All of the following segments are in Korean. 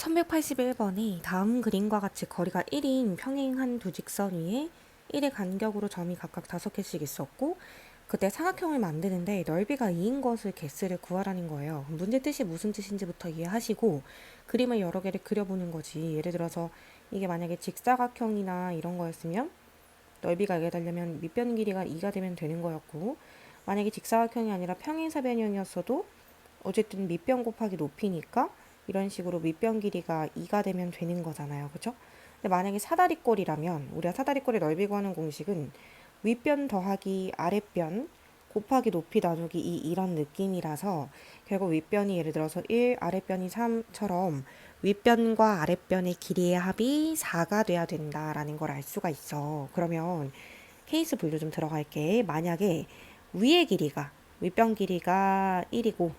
1181번이 다음 그림과 같이 거리가 1인 평행 한 두 직선 위에 1의 간격으로 점이 각각 5개씩 있었고, 그때 사각형을 만드는데 넓이가 2인 것을 개수를 구하라는 거예요. 문제 뜻이 무슨 뜻인지부터 이해하시고 그림을 여러 개를 그려보는 거지. 예를 들어서 이게 만약에 직사각형이나 이런 거였으면 넓이가 2가 되려면 밑변 길이가 2가 되면 되는 거였고, 만약에 직사각형이 아니라 평행사변형이었어도 어쨌든 밑변 곱하기 높이니까 이런 식으로 밑변 길이가 2가 되면 되는 거잖아요. 그죠? 근데 만약에 사다리꼴이라면 우리가 사다리꼴의 넓이 구하는 공식은 윗변 더하기 아랫변 곱하기 높이 나누기 2 이런 느낌이라서 결국 윗변이 예를 들어서 1, 아랫변이 3처럼 윗변과 아랫변의 길이의 합이 4가 돼야 된다라는 걸 알 수가 있어. 그러면 케이스 분류 좀 들어갈게. 만약에 위의 길이가 윗변 길이가 1이고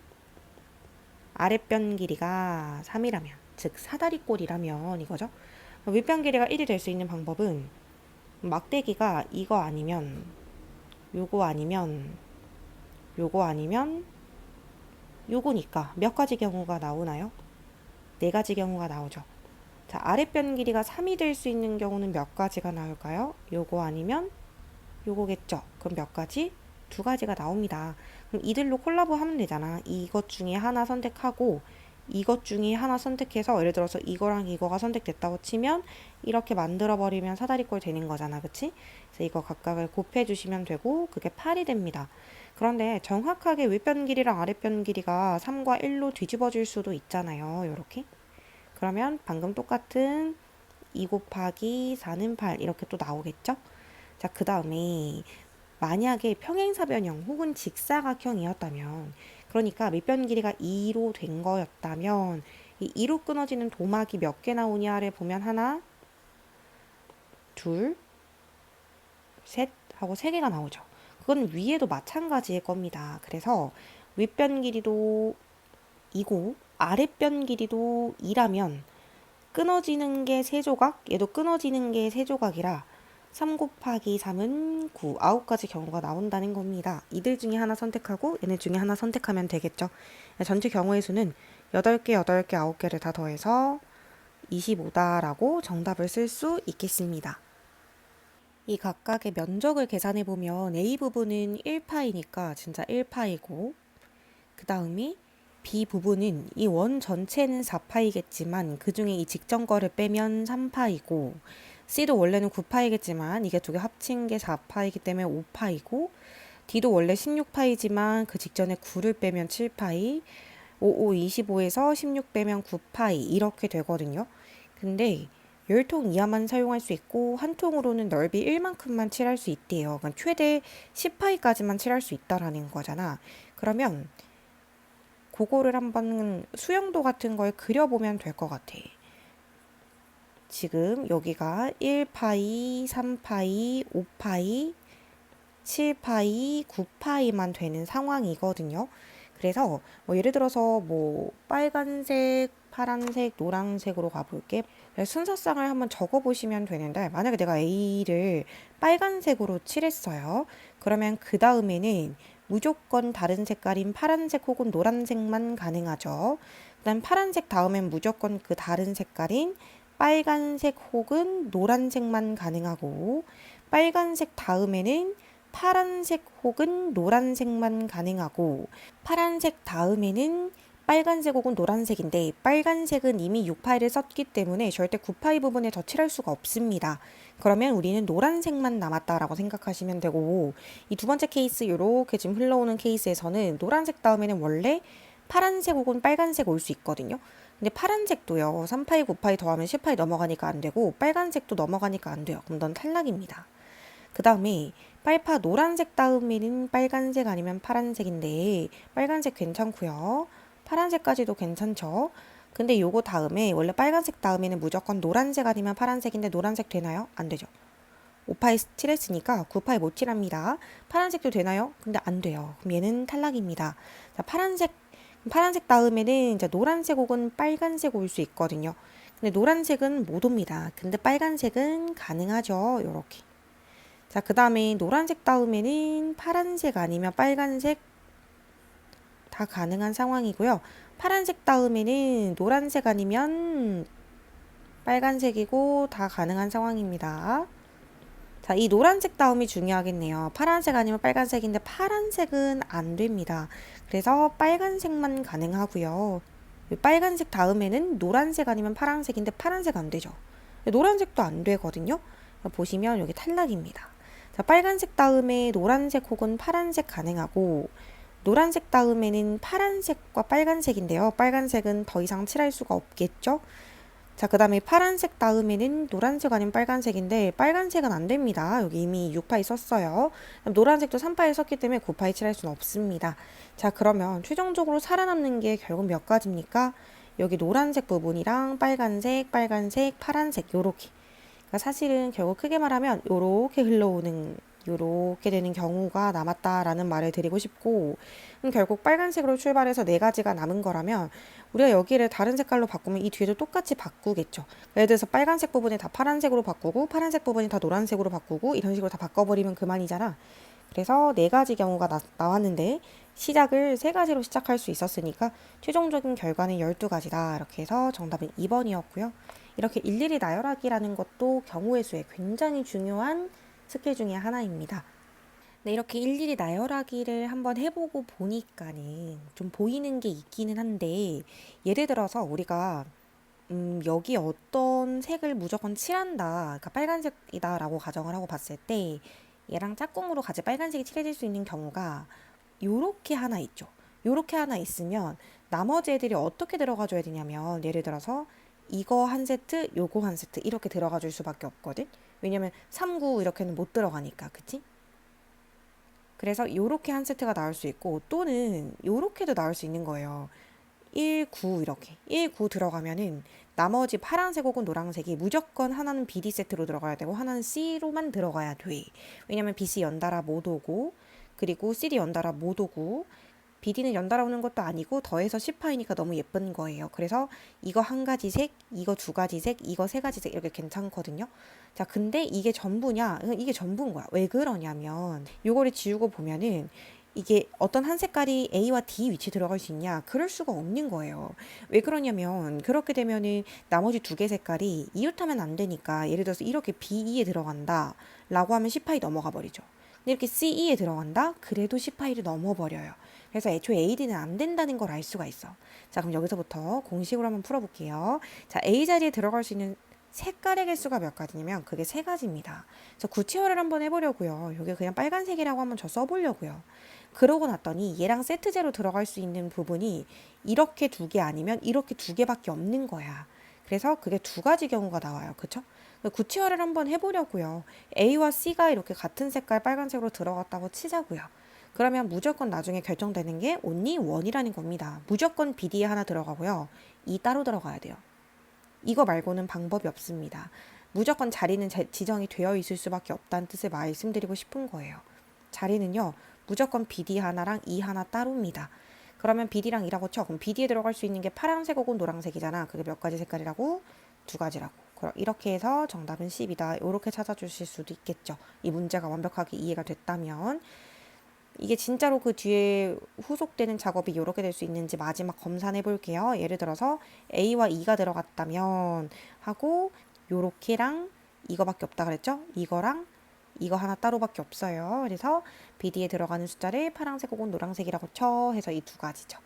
아랫변 길이가 3이라면, 즉 사다리꼴이라면 이거죠. 윗변 길이가 1이 될 수 있는 방법은 막대기가 이거 아니면 요거 아니면 요거 아니면 요거니까 몇 가지 경우가 나오나요? 네 가지 경우가 나오죠. 자, 아랫변 길이가 3이 될 수 있는 경우는 몇 가지가 나올까요? 요거 아니면 요거겠죠. 그럼 몇 가지? 두 가지가 나옵니다. 그럼 이들로 콜라보 하면 되잖아. 이것 중에 하나 선택하고 이것 중에 하나 선택해서 예를 들어서 이거랑 이거가 선택됐다고 치면 이렇게 만들어 버리면 사다리꼴 되는 거잖아. 그치? 그래서 이거 각각을 곱해 주시면 되고 그게 8이 됩니다. 그런데 정확하게 윗변 길이랑 아랫변 길이가 3과 1로 뒤집어질 수도 있잖아요. 요렇게. 그러면 방금 똑같은 2 곱하기 4는 8 이렇게 또 나오겠죠? 자, 그 다음에 만약에 평행사변형 혹은 직사각형이었다면, 그러니까 밑변 길이가 2로 된 거였다면 이 2로 끊어지는 도막이 몇 개 나오냐를 보면 하나, 둘, 셋 하고 3개가 나오죠. 그건 위에도 마찬가지일 겁니다. 그래서 윗변 길이도 2고 아랫변 길이도 2라면 끊어지는 게 3조각, 얘도 끊어지는 게 3조각이라 3 곱하기 3은 9, 9가지 경우가 나온다는 겁니다. 이들 중에 하나 선택하고 얘네 중에 하나 선택하면 되겠죠. 전체 경우의 수는 8개, 8개, 9개를 다 더해서 25다라고 정답을 쓸 수 있겠습니다. 이 각각의 면적을 계산해보면 A 부분은 1파이니까 진짜 1파이고, 그 다음에 B 부분은 이 원 전체는 4파이겠지만 그 중에 이 직전 거를 빼면 3파이고, C도 원래는 9파이겠지만 이게 두 개 합친 게 4파이기 때문에 5파이고, D도 원래 16파이지만 그 직전에 9를 빼면 7파이, 5, 5, 25에서 16 빼면 9파이 이렇게 되거든요. 근데 10통 이하만 사용할 수 있고 한 통으로는 넓이 1만큼만 칠할 수 있대요. 그러니까 최대 10파이까지만 칠할 수 있다라는 거잖아. 그러면 그거를 한번 수영도 같은 걸 그려보면 될 것 같아. 지금 여기가 1파이, 3파이, 5파이, 7파이, 9파이만 되는 상황이거든요. 그래서 뭐 예를 들어서 뭐 빨간색, 파란색, 노란색으로 가볼게. 순서상을 한번 적어보시면 되는데, 만약에 내가 A를 빨간색으로 칠했어요. 그러면 그 다음에는 무조건 다른 색깔인 파란색 혹은 노란색만 가능하죠. 그다음 파란색 다음엔 무조건 그 다른 색깔인 빨간색 혹은 노란색만 가능하고, 빨간색 다음에는 파란색 혹은 노란색만 가능하고, 파란색 다음에는 빨간색 혹은 노란색인데 빨간색은 이미 6파이를 썼기 때문에 절대 9파이 부분에 더 칠할 수가 없습니다. 그러면 우리는 노란색만 남았다라고 생각하시면 되고, 이 두 번째 케이스 이렇게 지금 흘러오는 케이스에서는 노란색 다음에는 원래 파란색 혹은 빨간색 올 수 있거든요. 근데 파란색도요, 3파이, 9파이 더하면 10파이 넘어가니까 안 되고 빨간색도 넘어가니까 안 돼요. 그럼 넌 탈락입니다. 그 다음에 빨파 노란색 다음에는 빨간색 아니면 파란색인데 빨간색 괜찮고요. 파란색까지도 괜찮죠. 근데 요거 다음에 원래 빨간색 다음에는 무조건 노란색 아니면 파란색인데 노란색 되나요? 안 되죠. 5파이 칠했으니까 9파이 못 칠합니다. 파란색도 되나요? 근데 안 돼요. 그럼 얘는 탈락입니다. 자, 파란색 다음에는 이제 노란색 혹은 빨간색 올 수 있거든요. 근데 노란색은 못 옵니다. 근데 빨간색은 가능하죠. 요렇게. 자, 그 다음에 노란색 다음에는 파란색 아니면 빨간색 다 가능한 상황이고요. 파란색 다음에는 노란색 아니면 빨간색이고 다 가능한 상황입니다. 자, 이 노란색 다음이 중요하겠네요. 파란색 아니면 빨간색인데 파란색은 안 됩니다. 그래서 빨간색만 가능하고요. 빨간색 다음에는 노란색 아니면 파란색인데 파란색 안 되죠. 노란색도 안 되거든요. 보시면 여기 탈락입니다. 자, 빨간색 다음에 노란색 혹은 파란색 가능하고 노란색 다음에는 파란색과 빨간색인데요. 빨간색은 더 이상 칠할 수가 없겠죠. 자, 그 다음에 파란색 다음에는 노란색 아니면 빨간색인데 빨간색은 안 됩니다. 여기 이미 6파이 썼어요. 노란색도 3파이 썼기 때문에 9파이 칠할 수는 없습니다. 자, 그러면 최종적으로 살아남는 게 결국 몇 가지입니까? 여기 노란색 부분이랑 빨간색, 파란색 요렇게. 그러니까 사실은 결국 크게 말하면 요렇게 흘러오는 요렇게 되는 경우가 남았다라는 말을 드리고 싶고, 결국 빨간색으로 출발해서 네 가지가 남은 거라면 우리가 여기를 다른 색깔로 바꾸면 이 뒤에도 똑같이 바꾸겠죠. 예를 들어서 빨간색 부분이 다 파란색으로 바꾸고 파란색 부분이 다 노란색으로 바꾸고 이런 식으로 다 바꿔버리면 그만이잖아. 그래서 네 가지 경우가 나왔는데 시작을 세 가지로 시작할 수 있었으니까 최종적인 결과는 12가지다. 이렇게 해서 정답은 2번이었고요. 이렇게 일일이 나열하기라는 것도 경우의 수에 굉장히 중요한 스킬 중에 하나입니다. 네, 이렇게 일일이 나열하기를 한번 해보고 보니까는 좀 보이는 게 있기는 한데, 예를 들어서 우리가 여기 어떤 색을 무조건 칠한다, 그러니까 빨간색이다라고 가정을 하고 봤을 때 얘랑 짝꿍으로 같이 빨간색이 칠해질 수 있는 경우가 요렇게 하나 있죠. 요렇게 하나 있으면 나머지 애들이 어떻게 들어가 줘야 되냐면, 예를 들어서 이거 한 세트, 요거 한 세트 이렇게 들어가 줄 수밖에 없거든. 왜냐면 3, 9 이렇게는 못 들어가니까, 그치? 그래서 요렇게 한 세트가 나올 수 있고 또는 요렇게도 나올 수 있는 거예요. 1, 9 이렇게 1, 9 들어가면은 나머지 파란색 혹은 노란색이 무조건 하나는 BD 세트로 들어가야 되고 하나는 C로만 들어가야 돼. 왜냐면 BC 연달아 못 오고 그리고 CD 연달아 못 오고 BD는 연달아 오는 것도 아니고 더해서 10파이니까 너무 예쁜 거예요. 그래서 이거 한 가지 색, 이거 두 가지 색, 이거 세 가지 색 이렇게 괜찮거든요. 자, 근데 이게 전부냐? 이게 전부인 거야. 왜 그러냐면 요거를 지우고 보면은 이게 어떤 한 색깔이 A와 D 위치 들어갈 수 있냐? 그럴 수가 없는 거예요. 왜 그러냐면 그렇게 되면은 나머지 두 개 색깔이 이웃하면 안 되니까 예를 들어서 이렇게 B2에 들어간다 라고 하면 10파이 넘어가 버리죠. 근데 이렇게 CE에 들어간다? 그래도 10파이를 넘어버려요. 그래서 애초에 AD는 안 된다는 걸 알 수가 있어. 자, 그럼 여기서부터 공식으로 한번 풀어볼게요. 자, A 자리에 들어갈 수 있는 색깔의 개수가 몇 가지냐면 그게 세 가지입니다. 그래서 구체화를 한번 해보려고요. 여기 그냥 빨간색이라고 한번 저 써보려고요. 그러고 났더니 얘랑 세트제로 들어갈 수 있는 부분이 이렇게 두 개 아니면 이렇게 두 개밖에 없는 거야. 그래서 그게 두 가지 경우가 나와요. 그쵸? 구체화를 한번 해보려고요. A와 C가 이렇게 같은 색깔 빨간색으로 들어갔다고 치자고요. 그러면 무조건 나중에 결정되는 게 only 1이라는 겁니다. 무조건 BD에 하나 들어가고요. 이 따로 들어가야 돼요. 이거 말고는 방법이 없습니다. 무조건 자리는 지정이 되어 있을 수밖에 없다는 뜻을 말씀드리고 싶은 거예요. 자리는요, 무조건 BD 하나랑 E 하나 따로입니다. 그러면 BD랑 E라고 쳐. 그럼 BD에 들어갈 수 있는 게 파란색 혹은 노란색이잖아. 그게 몇 가지 색깔이라고? 두 가지라고. 그럼 이렇게 해서 정답은 10이다. 이렇게 찾아주실 수도 있겠죠. 이 문제가 완벽하게 이해가 됐다면. 이게 진짜로 그 뒤에 후속되는 작업이 이렇게 될 수 있는지 마지막 검사해 볼게요. 예를 들어서 A와 E가 들어갔다면 하고 요렇게랑 이거밖에 없다 그랬죠? 이거랑 이거 하나 따로밖에 없어요. 그래서 BD에 들어가는 숫자를 파란색 혹은 노란색이라고 쳐 해서 이 두 가지죠.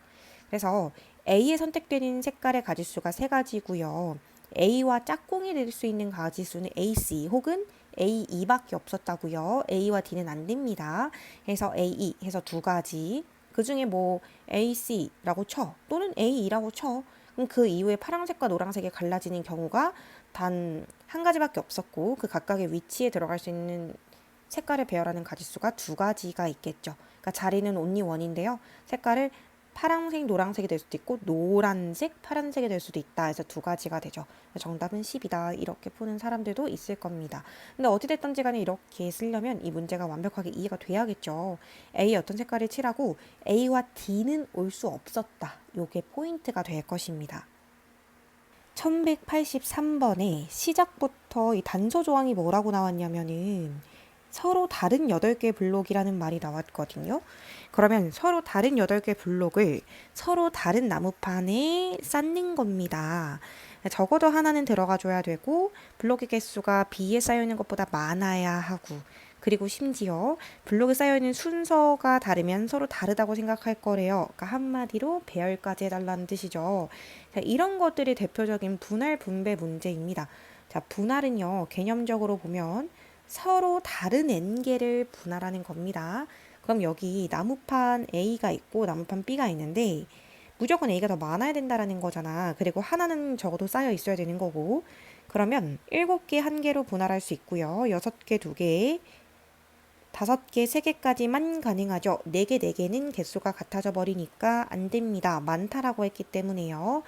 그래서 A에 선택되는 색깔의 가지수가 세 가지고요. A와 짝꿍이 될 수 있는 가지수는 AC 혹은 A2밖에 없었다고요. A와 D는 안 됩니다. 해서 A2 해서 두 가지. 그 중에 뭐 AC라고 쳐 또는 A2라고 쳐. 그럼 그 이후에 파란색과 노란색이 갈라지는 경우가 단 한 가지밖에 없었고 그 각각의 위치에 들어갈 수 있는 색깔을 배열하는 가지수가 두 가지가 있겠죠. 그러니까 자리는 only 1인데요. 색깔을 파란색, 노란색이 될 수도 있고 노란색, 파란색이 될 수도 있다 해서 두 가지가 되죠. 정답은 10이다. 이렇게 푸는 사람들도 있을 겁니다. 근데 어찌됐든지 간에 이렇게 쓰려면 이 문제가 완벽하게 이해가 돼야겠죠. A 어떤 색깔을 칠하고 A와 D는 올 수 없었다. 요게 포인트가 될 것입니다. 1183번에 시작부터 이 단서 조항이 뭐라고 나왔냐면은 서로 다른 8개 블록이라는 말이 나왔거든요. 그러면 서로 다른 8개 블록을 서로 다른 나무판에 쌓는 겁니다. 적어도 하나는 들어가 줘야 되고 블록의 개수가 B에 쌓여있는 것보다 많아야 하고 그리고 심지어 블록에 쌓여있는 순서가 다르면 서로 다르다고 생각할 거래요. 그러니까 한마디로 배열까지 해달라는 뜻이죠. 자, 이런 것들이 대표적인 분할 분배 문제입니다. 자, 분할은요, 개념적으로 보면 서로 다른 n개를 분할하는 겁니다. 그럼 여기 나무판 A가 있고 나무판 B가 있는데 무조건 A가 더 많아야 된다라는 거잖아. 그리고 하나는 적어도 쌓여 있어야 되는 거고. 그러면 7개 1개로 분할할 수 있고요. 6개 2개, 5개 3개까지만 가능하죠. 4개 4개는 개수가 같아져 버리니까 안 됩니다. 많다라고 했기 때문에요.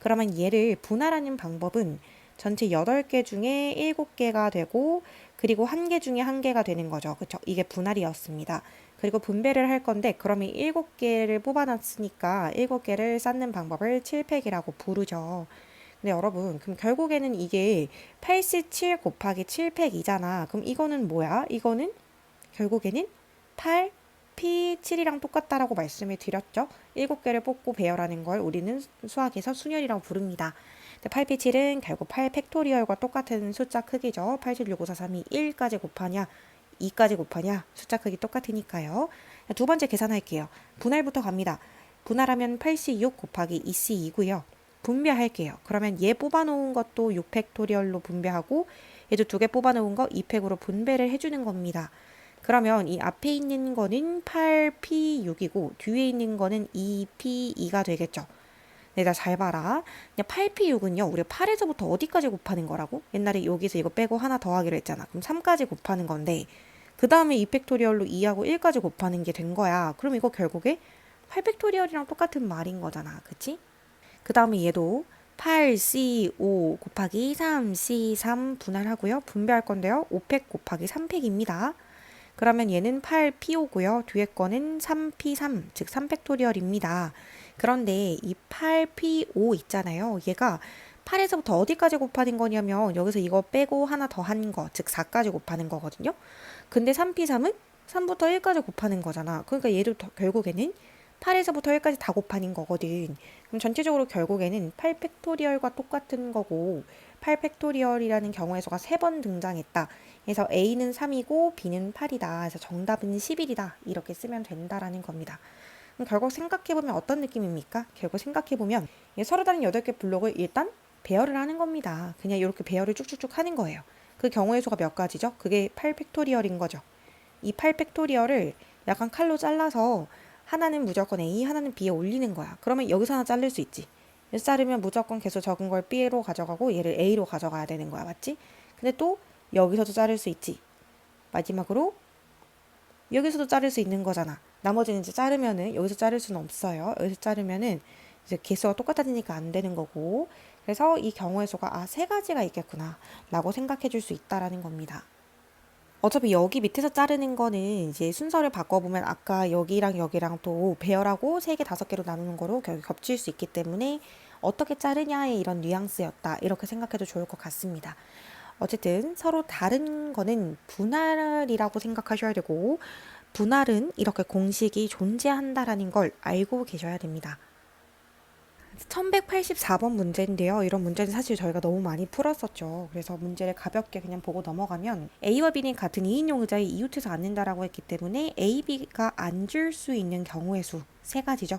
그러면 얘를 분할하는 방법은 전체 8개 중에 7개가 되고 그리고 1개 중에 1개가 되는 거죠. 그쵸? 이게 분할이었습니다. 그리고 분배를 할 건데 그러면 7개를 뽑아놨으니까 7개를 쌓는 방법을 7팩이라고 부르죠. 근데 여러분 그럼 결국에는 이게 87 곱하기 7팩이잖아. 그럼 이거는 뭐야? 이거는 결국에는 8, P, 7이랑 똑같다라고 말씀을 드렸죠. 7개를 뽑고 배열하는 걸 우리는 수학에서 순열이라고 부릅니다. 8P, 7은 결국 8 팩토리얼과 똑같은 숫자 크기죠. 8, 7, 6, 5, 4, 3, 2, 1까지 곱하냐 2까지 곱하냐 숫자 크기 똑같으니까요. 두 번째 계산할게요. 분할부터 갑니다. 분할하면 8C6 곱하기 2C2고요. 분배할게요. 그러면 얘 뽑아놓은 것도 6팩토리얼로 분배하고 얘도 2개 뽑아놓은 거 2팩으로 분배를 해주는 겁니다. 그러면 이 앞에 있는 거는 8P6이고 뒤에 있는 거는 2P2가 되겠죠. 네, 나 잘 봐라. 8P6은요, 우리가 8에서부터 어디까지 곱하는 거라고? 옛날에 여기서 이거 빼고 하나 더하기로 했잖아. 그럼 3까지 곱하는 건데, 그 다음에 2팩토리얼로 2하고 1까지 곱하는 게 된 거야. 그럼 이거 결국에 8팩토리얼이랑 똑같은 말인 거잖아. 그치? 그 다음에 얘도 8C5 곱하기 3C3 분할하고요. 분배할 건데요. 5팩 곱하기 3팩입니다. 그러면 얘는 8P5고요. 뒤에 거는 3P3, 즉 3팩토리얼입니다. 그런데 이 8P5 있잖아요. 얘가 8에서부터 어디까지 곱하는 거냐면 여기서 이거 빼고 하나 더 한 거, 즉 4까지 곱하는 거거든요. 근데 3P3은 3부터 1까지 곱하는 거잖아. 그러니까 얘도 결국에는 8에서부터 1까지 다 곱하는 거거든. 그럼 전체적으로 결국에는 8팩토리얼과 똑같은 거고 8팩토리얼이라는 경우의 수가 3번 등장했다. 그래서 A는 3이고 B는 8이다. 그래서 정답은 11이다. 이렇게 쓰면 된다라는 겁니다. 그럼 결국 생각해보면 어떤 느낌입니까? 결국 생각해보면 서로 다른 8개 블록을 일단 배열을 하는 겁니다. 그냥 이렇게 배열을 쭉쭉쭉 하는 거예요. 그 경우의 수가 몇 가지죠? 그게 8팩토리얼인 거죠. 이 8팩토리얼을 약간 칼로 잘라서 하나는 무조건 A, 하나는 B에 올리는 거야. 그러면 여기서 하나 자를 수 있지. 여기서 자르면 무조건 개수 적은 걸 B로 가져가고 얘를 A로 가져가야 되는 거야. 맞지? 근데 또 여기서도 자를 수 있지. 마지막으로 여기서도 자를 수 있는 거잖아. 나머지는 이제 자르면은 여기서 자를 수는 없어요. 여기서 자르면은 이제 개수가 똑같아지니까 안 되는 거고. 그래서 이 경우의 수가 3가지가 있겠구나 라고 생각해 줄 수 있다라는 겁니다. 어차피 여기 밑에서 자르는 거는 이제 순서를 바꿔보면 아까 여기랑 여기랑 또 배열하고 3개, 5개로 나누는 거로 결국 겹칠 수 있기 때문에 어떻게 자르냐의 이런 뉘앙스였다. 이렇게 생각해도 좋을 것 같습니다. 어쨌든 서로 다른 거는 분할이라고 생각하셔야 되고 분할은 이렇게 공식이 존재한다라는 걸 알고 계셔야 됩니다. 1184번 문제인데요. 이런 문제는 사실 저희가 너무 많이 풀었었죠. 그래서 문제를 가볍게 그냥 보고 넘어가면 A와 B는 같은 2인용 의자에 이웃해서 앉는다라고 했기 때문에 A, B가 앉을 수 있는 경우의 수 3가지죠.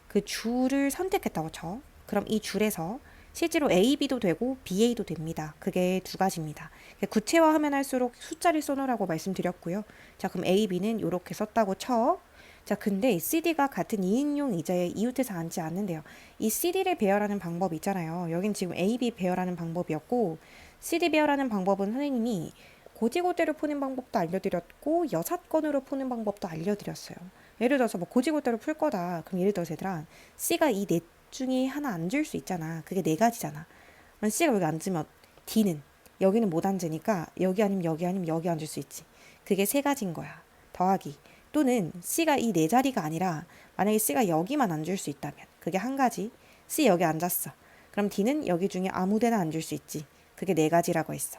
그 줄을 선택했다고 쳐. 그럼 이 줄에서 실제로 A, B도 되고 B, A도 됩니다. 그게 2가지입니다. 구체화하면 할수록 숫자를 써놓으라고 말씀드렸고요. 자, 그럼 A, B는 이렇게 썼다고 쳐. 자, 근데 CD가 같은 2인용 의자에 이웃해서 앉지 않는데요. 이 CD를 배열하는 방법이 있잖아요. 여긴 지금 A, B 배열하는 방법이었고 CD 배열하는 방법은 선생님이 고지고대로 푸는 방법도 알려드렸고 여사건으로 푸는 방법도 알려드렸어요. 예를 들어서 뭐 고지고대로 풀 거다. 그럼 예를 들어서 얘들아 C가 이 넷 중에 하나 앉을 수 있잖아. 그게 4가지잖아. 그럼 C가 여기 앉으면 D는 여기는 못 앉으니까 여기 아니면 여기 아니면 여기 앉을 수 있지. 그게 3가지인 거야. 더하기 또는 C가 이 4자리가 아니라 만약에 C가 여기만 앉을 수 있다면 그게 1가지. C 여기 앉았어. 그럼 D는 여기 중에 아무 데나 앉을 수 있지. 그게 4가지라고 했어.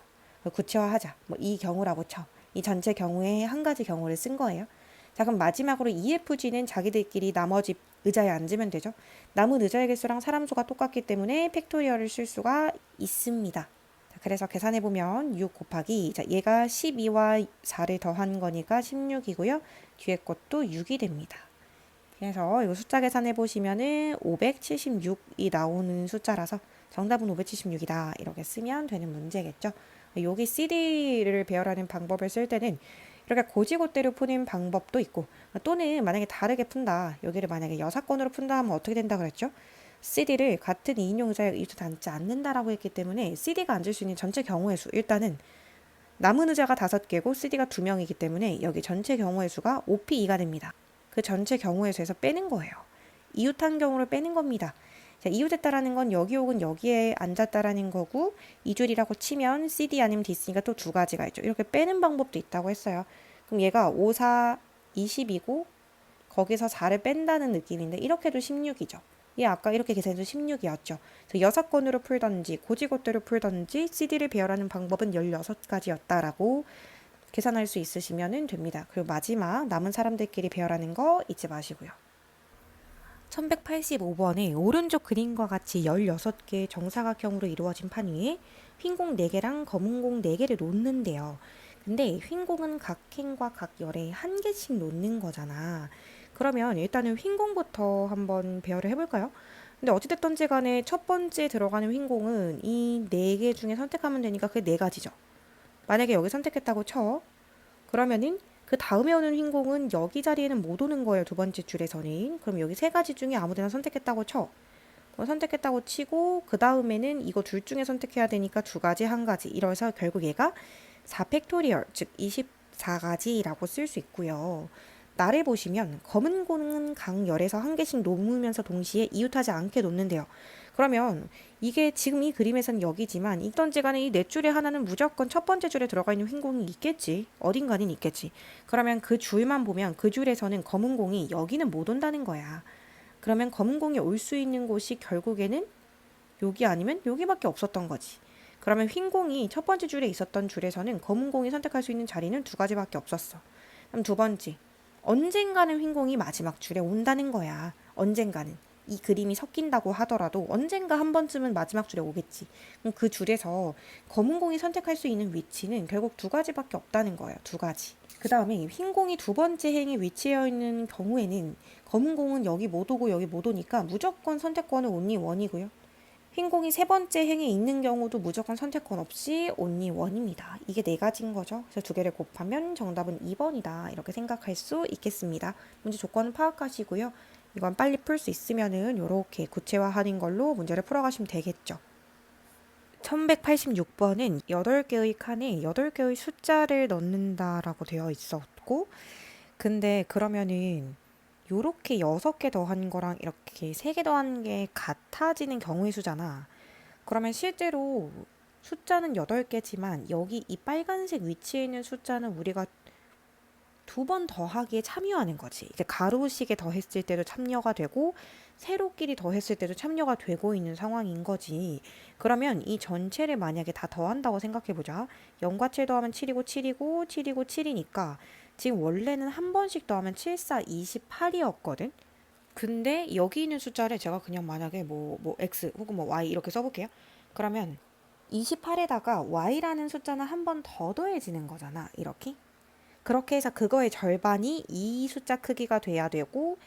구체화하자. 뭐 이 경우라고 쳐. 이 전체 경우에 한 가지 경우를 쓴 거예요. 자, 그럼 마지막으로 EFG는 자기들끼리 나머지 의자에 앉으면 되죠. 남은 의자의 개수랑 사람 수가 똑같기 때문에 팩토리얼을 쓸 수가 있습니다. 자, 그래서 계산해보면 6 곱하기, 자, 얘가 12와 4를 더한 거니까 16이고요. 뒤에 것도 6이 됩니다. 그래서 이 숫자 계산해 보시면은 576이 나오는 숫자라서 정답은 576이다. 이렇게 쓰면 되는 문제겠죠. 여기 CD를 배열하는 방법을 쓸 때는 이렇게 고지고대로 푸는 방법도 있고, 또는 만약에 다르게 푼다. 여기를 만약에 여사건으로 푼다 하면 어떻게 된다 그랬죠? CD를 같은 2인용 의자에 이웃 앉지 않는다라고 했기 때문에 CD가 앉을 수 있는 전체 경우의 수, 일단은 남은 의자가 5개고 CD가 2명이기 때문에 여기 전체 경우의 수가 5P2가 됩니다. 그 전체 경우의 수에서 빼는 거예요. 이웃한 경우를 빼는 겁니다. 자, 이웃했다라는 건 여기 혹은 여기에 앉았다라는 거고, 2줄이라고 치면 CD 아니면 D니까 또 두 가지가 있죠. 이렇게 빼는 방법도 있다고 했어요. 그럼 얘가 5, 4, 20이고 거기서 4를 뺀다는 느낌인데 이렇게도 16이죠. 얘 아까 이렇게 계산해도 16이었죠. 그래서 6건으로 풀던지 고지고대로 풀던지 CD를 배열하는 방법은 16가지였다라고 계산할 수 있으시면 됩니다. 그리고 마지막 남은 사람들끼리 배열하는 거 잊지 마시고요. 1185번에 오른쪽 그림과 같이 16개의 정사각형으로 이루어진 판 위에 흰공 4개랑 검은공 4개를 놓는데요. 근데 흰공은 각 행과 각 열에 한 개씩 놓는 거잖아. 그러면 일단은 흰공부터 한번 배열을 해볼까요? 근데 어찌됐든지 간에 첫 번째 들어가는 흰공은 이 4개 중에 선택하면 되니까 그게 4가지죠. 만약에 여기 선택했다고 쳐. 그러면은 그 다음에 오는 흰공은 여기 자리에는 못 오는 거예요. 두 번째 줄에서는. 그럼 여기 3가지 중에 아무 데나 선택했다고 쳐. 선택했다고 치고 그 다음에는 이거 둘 중에 선택해야 되니까 2가지, 1가지. 이래서 결국 얘가 4팩토리얼, 즉 24가지라고 쓸 수 있고요. 나를 보시면 검은 공은 각 열에서 한 개씩 놓으면서 동시에 이웃하지 않게 놓는데요. 그러면 이게 지금 이 그림에서는 여기지만 있던지 간에 이 네 줄에 하나는 무조건 첫 번째 줄에 들어가 있는 흰 공이 있겠지. 어딘가는 있겠지. 그러면 그 줄만 보면 그 줄에서는 검은 공이 여기는 못 온다는 거야. 그러면 검은 공이 올 수 있는 곳이 결국에는 여기 아니면 여기밖에 없었던 거지. 그러면 흰 공이 첫 번째 줄에 있었던 줄에서는 검은 공이 선택할 수 있는 자리는 2가지밖에 없었어. 그럼 두 번째, 언젠가는 흰 공이 마지막 줄에 온다는 거야. 언젠가는. 이 그림이 섞인다고 하더라도 언젠가 한 번쯤은 마지막 줄에 오겠지. 그럼 그 줄에서 검은 공이 선택할 수 있는 위치는 결국 2가지밖에 없다는 거예요. 2가지. 그 다음에 흰 공이 두 번째 행에 위치해 있는 경우에는 검은 공은 여기 못 오고 여기 못 오니까 무조건 선택권은 only 1이고요. 흰 공이 세 번째 행에 있는 경우도 무조건 선택권 없이 only 1입니다. 이게 4가지인 거죠. 그래서 2개를 곱하면 정답은 2번이다. 이렇게 생각할 수 있겠습니다. 문제 조건은 파악하시고요. 이건 빨리 풀 수 있으면은 이렇게 구체화하는 걸로 문제를 풀어가시면 되겠죠. 1186번은 8개의 칸에 8개의 숫자를 넣는다라고 되어 있었고, 근데 그러면은 요렇게 6개 더한 거랑 이렇게 3개 더한 게 같아지는 경우의 수잖아. 그러면 실제로 숫자는 8개지만 여기 이 빨간색 위치에 있는 숫자는 우리가 2번 더하기에 참여하는 거지. 이제 가로식에 더했을 때도 참여가 되고 세로끼리 더했을 때도 참여가 되고 있는 상황인 거지. 그러면 이 전체를 만약에 다 더한다고 생각해보자. 0과 7 더하면 7이고 7이고 7이고 7이니까 지금 원래는 한 번씩 더하면 7, 4, 28이었거든. 근데 여기 있는 숫자를 제가 그냥 만약에 뭐 x 혹은 뭐 y 이렇게 써볼게요. 그러면 28에다가 y라는 숫자는 한 번 더 더해지는 거잖아. 이렇게. 그렇게 해서 그거의 절반이 이 숫자 크기가 돼야 되고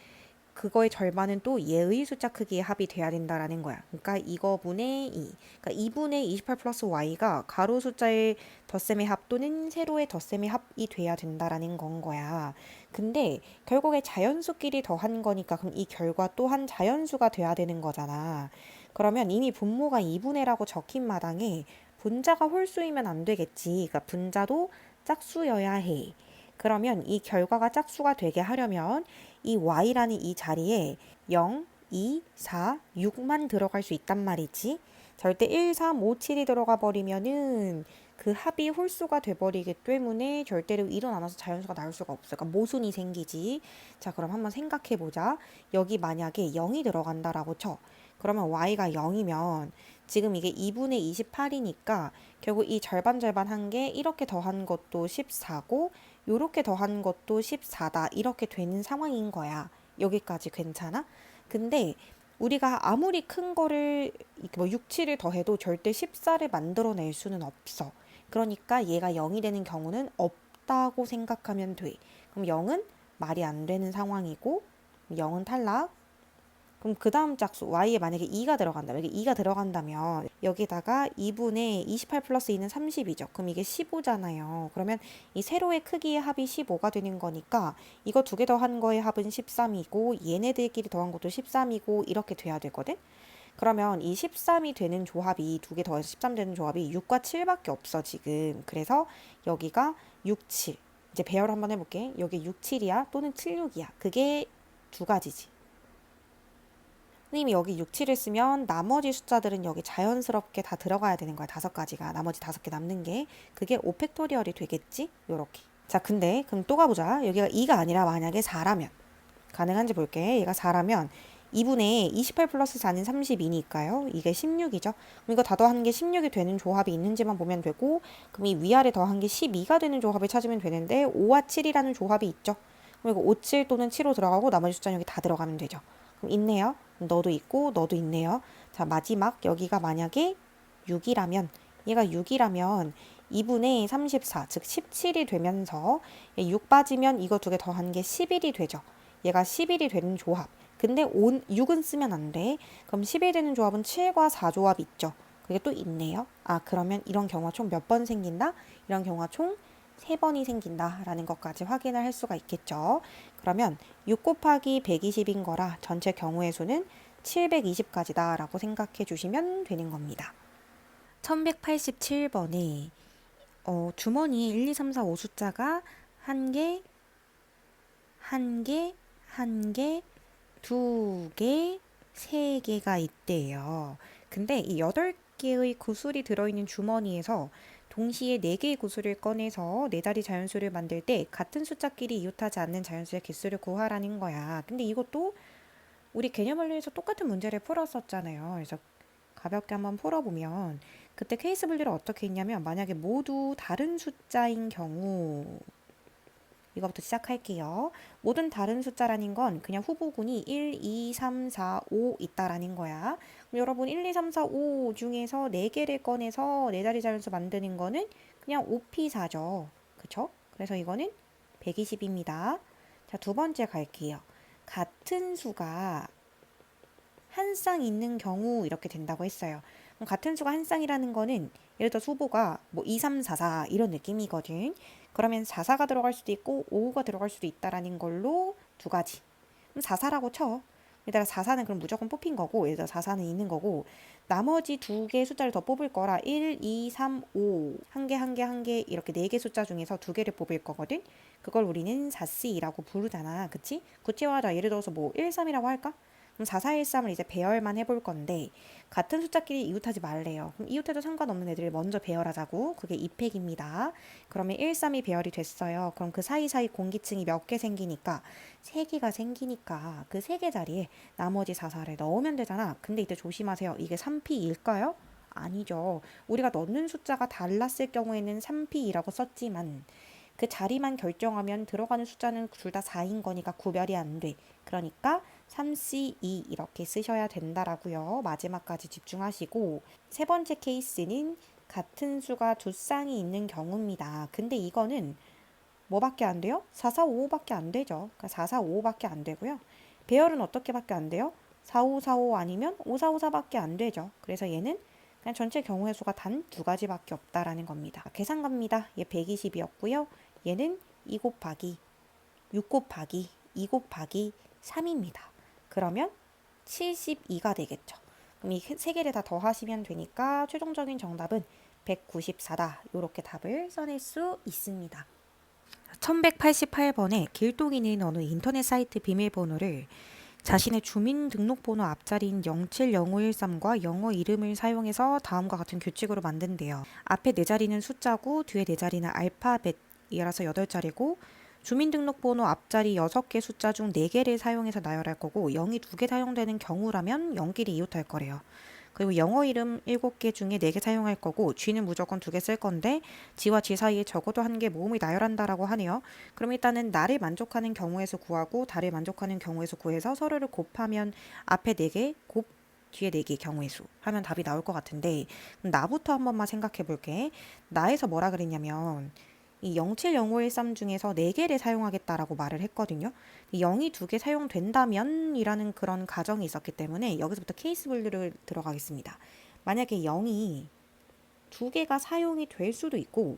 그거의 절반은 또 얘의 숫자 크기의 합이 돼야 된다라는 거야. 그러니까 이거분의 2. 그러니까 2분의 28 플러스 y가 가로 숫자의 덧셈의 합 또는 세로의 덧셈의 합이 돼야 된다라는 건 거야. 근데 결국에 자연수끼리 더한 거니까 그럼 이 결과 또한 자연수가 돼야 되는 거잖아. 그러면 이미 분모가 2분의라고 적힌 마당에 분자가 홀수이면 안 되겠지. 그러니까 분자도 짝수여야 해. 그러면 이 결과가 짝수가 되게 하려면 이 y라는 이 자리에 0, 2, 4, 6만 들어갈 수 있단 말이지. 절대 1, 3, 5, 7이 들어가 버리면은 그 합이 홀수가 돼버리기 때문에 절대로 1은 안 와서 자연수가 나올 수가 없어요. 그러니까 모순이 생기지. 자, 그럼 한번 생각해 보자. 여기 만약에 0이 들어간다라고 쳐. 그러면 y가 0이면 지금 이게 2분의 28이니까 결국 이 절반 한 게 이렇게 더한 것도 14고 요렇게 더한 것도 14다. 이렇게 되는 상황인 거야. 여기까지 괜찮아? 근데 우리가 아무리 큰 거를 뭐 6, 7을 더해도 절대 14를 만들어낼 수는 없어. 그러니까 얘가 0이 되는 경우는 없다고 생각하면 돼. 그럼 0은 말이 안 되는 상황이고 0은 탈락. 그럼 그 다음 짝수 y에 만약에 2가 들어간다. 여기 2가 들어간다면 여기다가 2분의 28 플러스 2는 30이죠. 그럼 이게 15잖아요. 그러면 이 세로의 크기의 합이 15가 되는 거니까 이거 두 개 더한 거의 합은 13이고 얘네들끼리 더한 것도 13이고 이렇게 돼야 되거든. 그러면 이 13이 되는 조합이 두 개 더해서 13 되는 조합이 6과 7밖에 없어 지금. 그래서 여기가 6, 7. 이제 배열 한번 해볼게. 여기 6, 7이야 또는 7, 6이야. 그게 두 가지지. 선생님이 여기 6, 7을 쓰면 나머지 숫자들은 여기 자연스럽게 다 들어가야 되는 거야. 5가지가. 나머지 5개 남는 게. 그게 5팩토리얼이 되겠지? 요렇게. 자, 근데 그럼 또 가보자. 여기가 2가 아니라 만약에 4라면. 가능한지 볼게. 얘가 4라면 2분의 28 플러스 4는 32니까요. 이게 16이죠. 그럼 이거 다 더한 게 16이 되는 조합이 있는지만 보면 되고, 그럼 이 위아래 더한 게 12가 되는 조합을 찾으면 되는데 5와 7이라는 조합이 있죠. 그럼 이거 5, 7 또는 7로 들어가고 나머지 숫자는 여기 다 들어가면 되죠. 그럼 있네요. 너도 있고 너도 있네요. 자, 마지막 여기가 만약에 6이라면 얘가 6이라면 2분의 34, 즉 17이 되면서 6 빠지면 이거 두 개 더한 게 11이 되죠. 얘가 11이 되는 조합. 근데 6은 쓰면 안 돼. 그럼 11 되는 조합은 7과 4 조합 있죠. 그게 또 있네요. 아, 그러면 이런 경우가 총 몇 번 생긴다? 이런 경우가 총 3번이 생긴다라는 것까지 확인을 할 수가 있겠죠. 그러면 6 곱하기 120인 거라 전체 경우의 수는 720가지다 라고 생각해 주시면 되는 겁니다. 1187번에 주머니에 1, 2, 3, 4, 5 숫자가 1개, 1개, 1개, 2개, 3개가 있대요. 근데 이 8개의 구슬이 들어있는 주머니에서 동시에 4개의 구슬을 꺼내서 네 자리 자연수를 만들 때 같은 숫자끼리 이웃하지 않는 자연수의 개수를 구하라는 거야. 근데 이것도 우리 개념 원리에서 똑같은 문제를 풀었었잖아요. 그래서 가볍게 한번 풀어보면 그때 케이스 분류를 어떻게 했냐면 만약에 모두 다른 숫자인 경우 이거부터 시작할게요. 모든 다른 숫자라는 건 그냥 후보군이 1, 2, 3, 4, 5 있다라는 거야. 그럼 여러분 1, 2, 3, 4, 5 중에서 4개를 꺼내서 네 자리 자연수 만드는 거는 그냥 5p4죠. 그쵸? 그래서 이거는 120입니다. 자, 두 번째 갈게요. 같은 수가 한 쌍 있는 경우 이렇게 된다고 했어요. 그럼 같은 수가 한 쌍이라는 거는 예를 들어 후보가 뭐 2, 3, 4, 4 이런 느낌이거든. 그러면 4, 4가 들어갈 수도 있고 5가 들어갈 수도 있다라는 걸로 두 가지. 그럼 4, 4라고 쳐. 얘들아 4, 4는 그럼 무조건 뽑힌 거고 얘들아 4, 4는 있는 거고 나머지 두 개의 숫자를 더 뽑을 거라 1, 2, 3, 5 한 개, 한 개, 한 개 이렇게 네 개 숫자 중에서 두 개를 뽑을 거거든. 그걸 우리는 4C라고 부르잖아. 그치? 구체화하자. 예를 들어서 뭐 1, 3이라고 할까? 그럼 4, 4, 1, 3을 이제 배열만 해볼 건데 같은 숫자끼리 이웃하지 말래요. 그럼 이웃해도 상관없는 애들을 먼저 배열하자고. 그게 2팩입니다. 그러면 1, 3이 배열이 됐어요. 그럼 그 사이사이 공기층이 몇 개 생기니까 3개가 생기니까 그 3개 자리에 나머지 4, 4를 넣으면 되잖아. 근데 이때 조심하세요. 이게 3P일까요? 아니죠. 우리가 넣는 숫자가 달랐을 경우에는 3P라고 썼지만 그 자리만 결정하면 들어가는 숫자는 둘 다 4인 거니까 구별이 안 돼. 그러니까 3C2 이렇게 쓰셔야 된다라고요. 마지막까지 집중하시고 세 번째 케이스는 같은 수가 두 쌍이 있는 경우입니다. 근데 이거는 뭐밖에 안 돼요? 4, 4, 5, 5밖에 안 되죠. 그러니까 4, 4, 5, 5밖에 안 되고요. 배열은 어떻게밖에 안 돼요? 4, 5, 4, 5 아니면 5, 4, 5, 4밖에 안 되죠. 그래서 얘는 그냥 전체 경우의 수가 단 두 가지밖에 없다라는 겁니다. 계산 갑니다. 얘 120이었고요. 얘는 2 곱하기 6 곱하기 2 곱하기 3입니다. 그러면 72가 되겠죠. 그럼 이 세 개를 다 더하시면 되니까 최종적인 정답은 194다. 이렇게 답을 써낼 수 있습니다. 1188번에 길동이는 어느 인터넷 사이트 비밀번호를 자신의 주민등록번호 앞자리인 070513과 영어 이름을 사용해서 다음과 같은 규칙으로 만든대요. 앞에 네 자리는 숫자고 뒤에 네 자리는 알파벳이라서 8자리고 주민등록번호 앞자리 6개 숫자 중 4개를 사용해서 나열할 거고 0이 2개 사용되는 경우라면 0끼리 이웃할 거래요. 그리고 영어 이름 7개 중에 4개 사용할 거고 쥐는 무조건 2개 쓸 건데 지와 쥐 사이에 적어도 1개 모음이 나열한다라고 하네요. 그럼 일단은 나를 만족하는 경우의 수 구하고 다를 만족하는 경우의 수 구해서 서로를 곱하면 앞에 4개 곱 뒤에 4개 경우의 수 하면 답이 나올 것 같은데 그럼 나부터 한 번만 생각해 볼게. 나에서 뭐라 그랬냐면 이 070513 중에서 4개를 사용하겠다라고 말을 했거든요. 이 0이 2개 사용된다면 이라는 그런 가정이 있었기 때문에 여기서부터 케이스 분류를 들어가겠습니다. 만약에 0이 2개가 사용이 될 수도 있고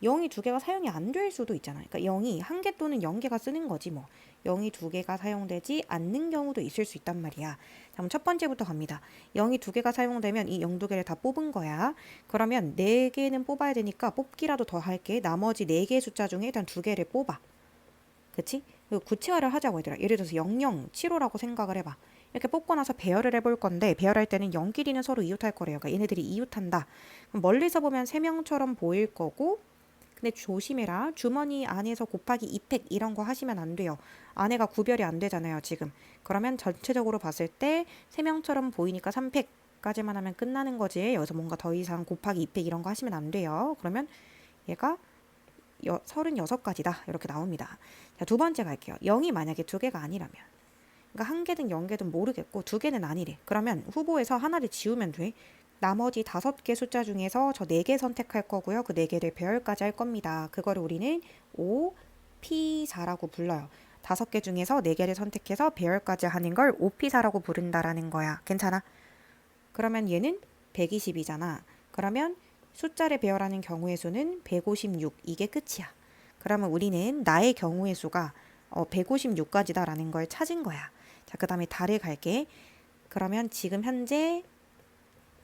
0이 2개가 사용이 안 될 수도 있잖아요. 그러니까 0이 1개 또는 0개가 쓰는 거지 뭐. 0이 2개가 사용되지 않는 경우도 있을 수 있단 말이야. 자, 그럼 첫 번째부터 갑니다. 0이 2개가 사용되면 이 0, 2개를 다 뽑은 거야. 그러면 4개는 뽑아야 되니까 뽑기라도 더 할게. 나머지 4개의 숫자 중에 일단 2개를 뽑아. 그치? 그리고 구체화를 하자고 얘들아. 예를 들어서 0075라고 생각을 해봐. 이렇게 뽑고 나서 배열을 해볼 건데 배열할 때는 0끼리는 서로 이웃할 거래요. 그러니까 얘네들이 이웃한다. 그럼 멀리서 보면 3명처럼 보일 거고 근데 조심해라. 주머니 안에서 곱하기 2팩 이런 거 하시면 안 돼요. 안에가 구별이 안 되잖아요, 지금. 그러면 전체적으로 봤을 때 3명처럼 보이니까 3팩까지만 하면 끝나는 거지. 여기서 뭔가 더 이상 곱하기 2팩 이런 거 하시면 안 돼요. 그러면 얘가 36가지다. 이렇게 나옵니다. 자, 두 번째 갈게요. 0이 만약에 2개가 아니라면. 그러니까 1개든 0개든 모르겠고 2개는 아니래. 그러면 후보에서 하나를 지우면 돼. 나머지 5개 숫자 중에서 저 4개 선택할 거고요. 그 4개를 배열까지 할 겁니다. 그거를 우리는 OP4라고 불러요. 5개 중에서 4개를 선택해서 배열까지 하는 걸 OP4라고 부른다라는 거야. 괜찮아? 그러면 얘는 120이잖아. 그러면 숫자를 배열하는 경우의 수는 156. 이게 끝이야. 그러면 우리는 나의 경우의 수가 156가지다라는 걸 찾은 거야. 자, 그 다음에 달을 갈게. 그러면 지금 현재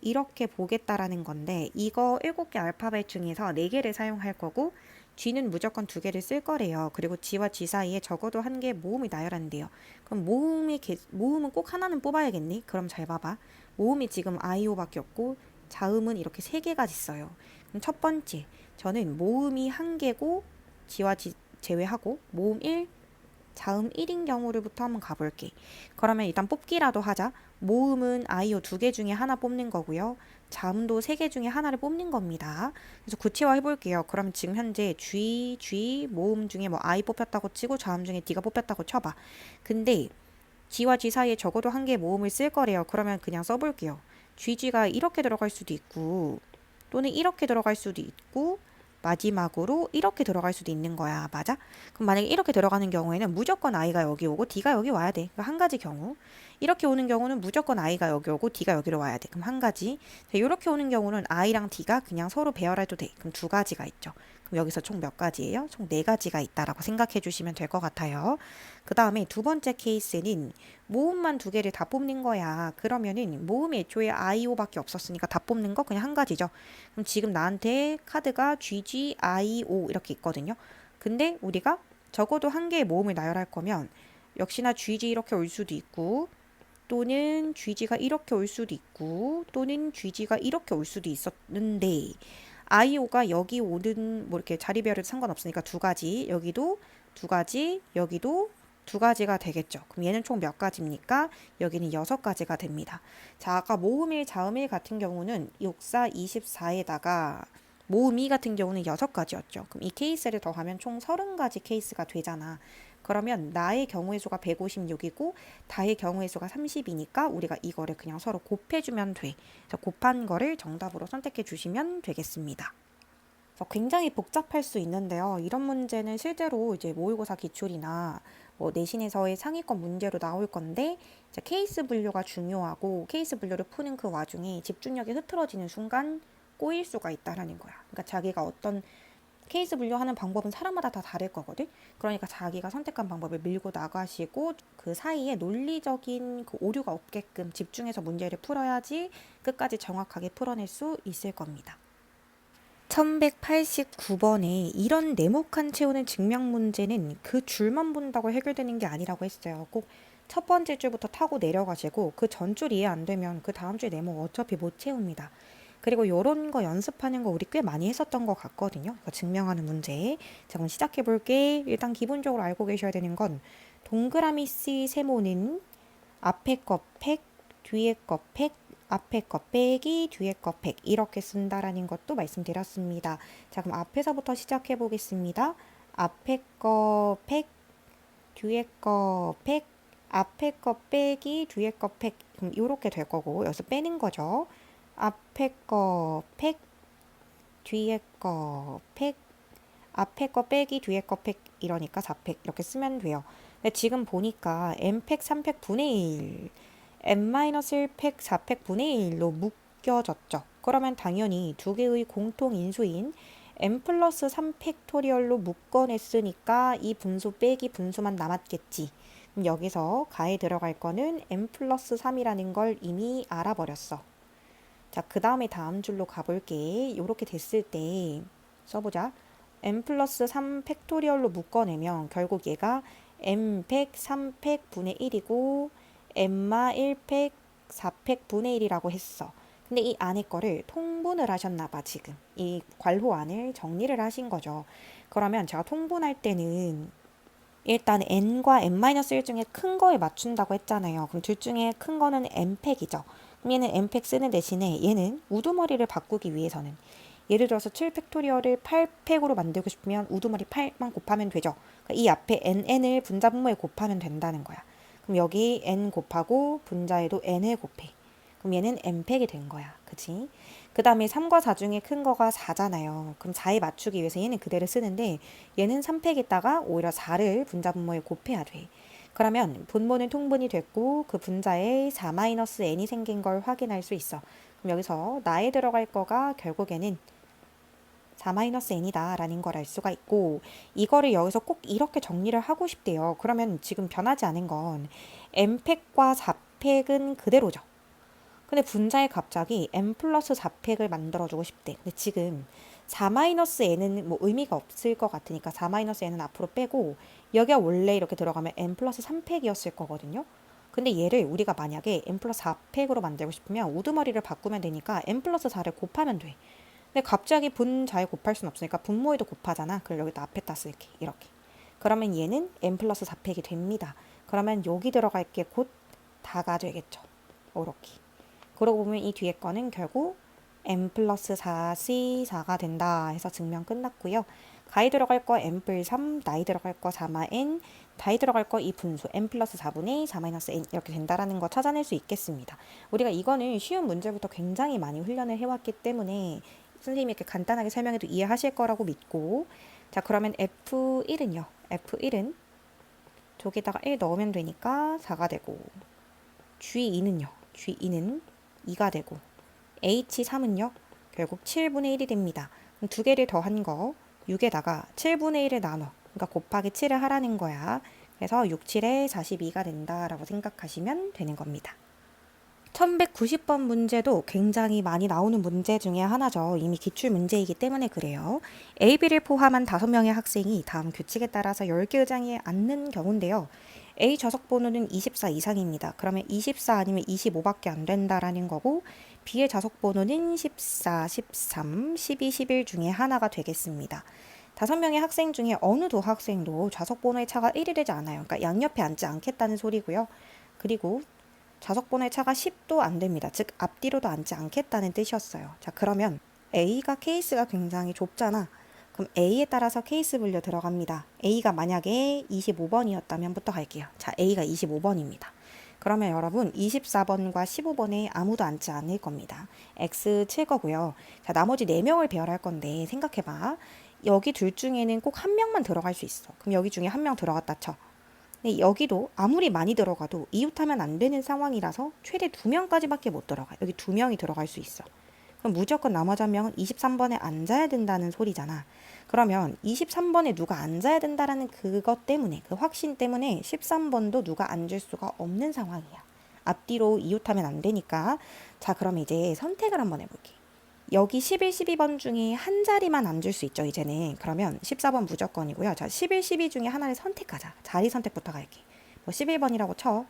이렇게 보겠다라는 건데 이거 7개 알파벳 중에서 4개를 사용할 거고 G는 무조건 2개를 쓸 거래요. 그리고 G와 G 사이에 적어도 1개 모음이 나열한대요. 그럼 모음은 꼭 하나는 뽑아야겠니? 그럼 잘 봐봐. 모음이 지금 아이오밖에 없고 자음은 이렇게 3개가 있어요. 그럼 첫 번째 저는 모음이 1개고 G와 G 제외하고 모음 1 자음 1인 경우를부터 한번 가볼게. 그러면 일단 뽑기라도 하자. 모음은 아이오 2개 중에 하나 뽑는 거고요. 자음도 3개 중에 하나를 뽑는 겁니다. 그래서 구체화 해볼게요. 그럼 지금 현재 G 모음 중에 뭐 I 뽑혔다고 치고 자음 중에 D가 뽑혔다고 쳐봐. 근데 G와 G 사이에 적어도 1개 모음을 쓸 거래요. 그러면 그냥 써볼게요. GG가 이렇게 들어갈 수도 있고 또는 이렇게 들어갈 수도 있고 마지막으로 이렇게 들어갈 수도 있는 거야. 맞아? 그럼 만약에 이렇게 들어가는 경우에는 무조건 I가 여기 오고 D가 여기 와야 돼. 그러니까 한 가지 경우. 이렇게 오는 경우는 무조건 I가 여기 오고 D가 여기로 와야 돼. 그럼 한 가지. 자, 이렇게 오는 경우는 I랑 D가 그냥 서로 배열해도 돼. 그럼 2가지가 있죠. 그럼 여기서 총 몇 가지예요? 총 4가지가 있다라고 생각해 주시면 될 것 같아요. 그 다음에 두 번째 케이스는 모음만 2개를 다 뽑는 거야. 그러면은 모음이 애초에 IO밖에 없었으니까 다 뽑는 거 그냥 한 가지죠. 그럼 지금 나한테 카드가 GG, IO 이렇게 있거든요. 근데 우리가 적어도 1개의 모음을 나열할 거면 역시나 GG 이렇게 올 수도 있고 또는 GG가 이렇게 올 수도 있고 또는 GG가 이렇게 올 수도 있었는데 IO가 여기 오는 뭐 이렇게 자리별은 상관없으니까 2가지 여기도 2가지 여기도 2가지가 되겠죠. 그럼 얘는 총 몇 가지입니까? 여기는 6가지가 됩니다. 자, 아까 모음일 자음일 같은 경우는 64, 24에다가 모음이 같은 경우는 6가지였죠. 그럼 이 케이스를 더하면 총 30가지 케이스가 되잖아. 그러면 나의 경우의 수가 156이고 다의 경우의 수가 30이니까 우리가 이거를 그냥 서로 곱해주면 돼. 그래서 곱한 거를 정답으로 선택해 주시면 되겠습니다. 굉장히 복잡할 수 있는데요. 이런 문제는 실제로 이제 모의고사 기출이나 뭐 내신에서의 상위권 문제로 나올 건데 이제 케이스 분류가 중요하고 케이스 분류를 푸는 그 와중에 집중력이 흐트러지는 순간 꼬일 수가 있다라는 거야. 그러니까 자기가 어떤 케이스 분류하는 방법은 사람마다 다 다를 거거든. 그러니까 자기가 선택한 방법을 밀고 나가시고 그 사이에 논리적인 그 오류가 없게끔 집중해서 문제를 풀어야지 끝까지 정확하게 풀어낼 수 있을 겁니다. 1189번에 이런 네모칸 채우는 증명 문제는 그 줄만 본다고 해결되는 게 아니라고 했어요. 꼭 첫 번째 줄부터 타고 내려가시고 그 전 줄 이해 안 되면 그 다음 줄 네모 어차피 못 채웁니다. 그리고 요런 거 연습하는 거 우리 꽤 많이 했었던 것 같거든요. 증명하는 문제. 자, 그럼 시작해 볼게. 일단 기본적으로 알고 계셔야 되는 건 동그라미 C 세모는 앞에 거 팩, 뒤에 거 팩, 앞에 거 빼기 뒤에 거 100 이렇게 쓴다라는 것도 말씀드렸습니다. 자, 그럼 앞에서부터 시작해 보겠습니다. 앞에 거 100, 뒤에 거 100, 앞에 거 빼기 뒤에 거 100. 그럼 이렇게 될 거고 여기서 빼는 거죠. 앞에 거 100, 뒤에 거 100, 앞에 거 빼기 뒤에 거 100 이러니까 400 이렇게 쓰면 돼요. 근데 지금 보니까 n팩 3팩 분의 1, n-1팩 4팩 분의 1로 묶여졌죠. 그러면 당연히 두 개의 공통 인수인 n 플러스 3팩토리얼로 묶어냈으니까 이 분수 빼기 분수만 남았겠지. 그럼 여기서 가에 들어갈 거는 n 플러스 3이라는 걸 이미 알아버렸어. 자, 그 다음에 다음 줄로 가볼게. 이렇게 됐을 때 써보자. n 플러스 3 팩토리얼로 묶어내면 결국 얘가 n팩 3팩 분의 1이고 n마 1팩 4팩 분의 1이라고 했어. 근데 이 안에 거를 통분을 하셨나봐. 지금 이 괄호 안을 정리를 하신 거죠. 그러면 제가 통분할 때는 일단 n과 n-1 중에 큰 거에 맞춘다고 했잖아요. 그럼 둘 중에 큰 거는 n팩이죠. 그럼 얘는 n팩 쓰는 대신에 얘는 우두머리를 바꾸기 위해서는 예를 들어서 7팩토리얼을 8팩으로 만들고 싶으면 우두머리 8만 곱하면 되죠. 그러니까 이 앞에 n을 분자 분모에 곱하면 된다는 거야. 그럼 여기 n 곱하고 분자에도 n을 곱해. 그럼 얘는 n팩이 된 거야. 그치? 그 다음에 3과 4 중에 큰 거가 4잖아요. 그럼 4에 맞추기 위해서 얘는 그대로 쓰는데 얘는 3팩에다가 오히려 4를 분자 분모에 곱해야 돼. 그러면 분모는 통분이 됐고 그 분자에 4-n이 생긴 걸 확인할 수 있어. 그럼 여기서 나에 들어갈 거가 결국에는 4-n이다 라는 걸 알 수가 있고 이거를 여기서 꼭 이렇게 정리를 하고 싶대요. 그러면 지금 변하지 않은 건 n팩과 4팩은 그대로죠. 근데 분자에 갑자기 n 플러스 4팩을 만들어주고 싶대. 근데 지금 4-n은 뭐 의미가 없을 것 같으니까 4-n은 앞으로 빼고 여기가 원래 이렇게 들어가면 n 플러스 3팩이었을 거거든요. 근데 얘를 우리가 만약에 n 플러스 4팩으로 만들고 싶으면 우두머리를 바꾸면 되니까 n 플러스 4를 곱하면 돼. 근데 갑자기 분자에 곱할 순 없으니까 분모에도 곱하잖아. 그럼 여기다 앞에다 쓸게. 이렇게. 그러면 얘는 n 플러스 4팩이 됩니다. 그러면 여기 들어갈 게 곧 다가 되겠죠. 이렇게. 그러고 보면 이 뒤에 거는 결국 n 플러스 4c4가 된다 해서 증명 끝났고요. 가에 들어갈 거 n 플 3, 나에 들어갈 거 4-n, 다에 들어갈 거 이 분수 n 플러스 4분의 4-n 이렇게 된다라는 거 찾아낼 수 있겠습니다. 우리가 이거는 쉬운 문제부터 굉장히 많이 훈련을 해왔기 때문에 선생님이 이렇게 간단하게 설명해도 이해하실 거라고 믿고 자 그러면 F1은요. F1은 저기다가 1 넣으면 되니까 4가 되고 G2는요. G2는 2가 되고 H3은요. 결국 7분의 1이 됩니다. 그럼 두 개를 더한 거 6에다가 7분의 1을 나눠. 그러니까 곱하기 7을 하라는 거야. 그래서 6, 7에 42가 된다라고 생각하시면 되는 겁니다. 1190번 문제도 굉장히 많이 나오는 문제 중에 하나죠. 이미 기출 문제이기 때문에 그래요. A, B를 포함한 5명의 학생이 다음 규칙에 따라서 10개 의장에 앉는 경우인데요. A 좌석 번호는 24 이상입니다. 그러면 24 아니면 25밖에 안 된다라는 거고 B의 좌석 번호는 14, 13, 12, 11 중에 하나가 되겠습니다. 5명의 학생 중에 어느 두 학생도 좌석 번호의 차가 1이 되지 않아요. 그러니까 양옆에 앉지 않겠다는 소리고요. 그리고 좌석 번호의 차가 10도 안 됩니다. 즉 앞뒤로도 앉지 않겠다는 뜻이었어요. 자 그러면 A가 케이스가 굉장히 좁잖아. 그럼 A에 따라서 케이스 분류 들어갑니다. A가 만약에 25번이었다면부터 갈게요. 자 A가 25번입니다. 그러면 여러분 24번과 15번에 아무도 앉지 않을 겁니다. X 칠 거고요. 자 나머지 4명을 배열할 건데 생각해봐. 여기 둘 중에는 꼭 한 명만 들어갈 수 있어. 그럼 여기 중에 한 명 들어갔다 쳐. 근데 여기도 아무리 많이 들어가도 이웃하면 안 되는 상황이라서 최대 2명까지밖에 못 들어가. 여기 2명이 들어갈 수 있어. 그럼 무조건 나머지 한 명은 23번에 앉아야 된다는 소리잖아. 그러면 23번에 누가 앉아야 된다라는 그것 때문에 그 확신 때문에 13번도 누가 앉을 수가 없는 상황이야. 앞뒤로 이웃하면 안 되니까. 자 그럼 이제 선택을 한번 해볼게. 여기 11, 12번 중에 한 자리만 앉을 수 있죠, 이제는. 그러면 14번 무조건이고요. 자, 11, 12 중에 하나를 선택하자. 자리 선택부터 갈게. 뭐 11번이라고 쳐.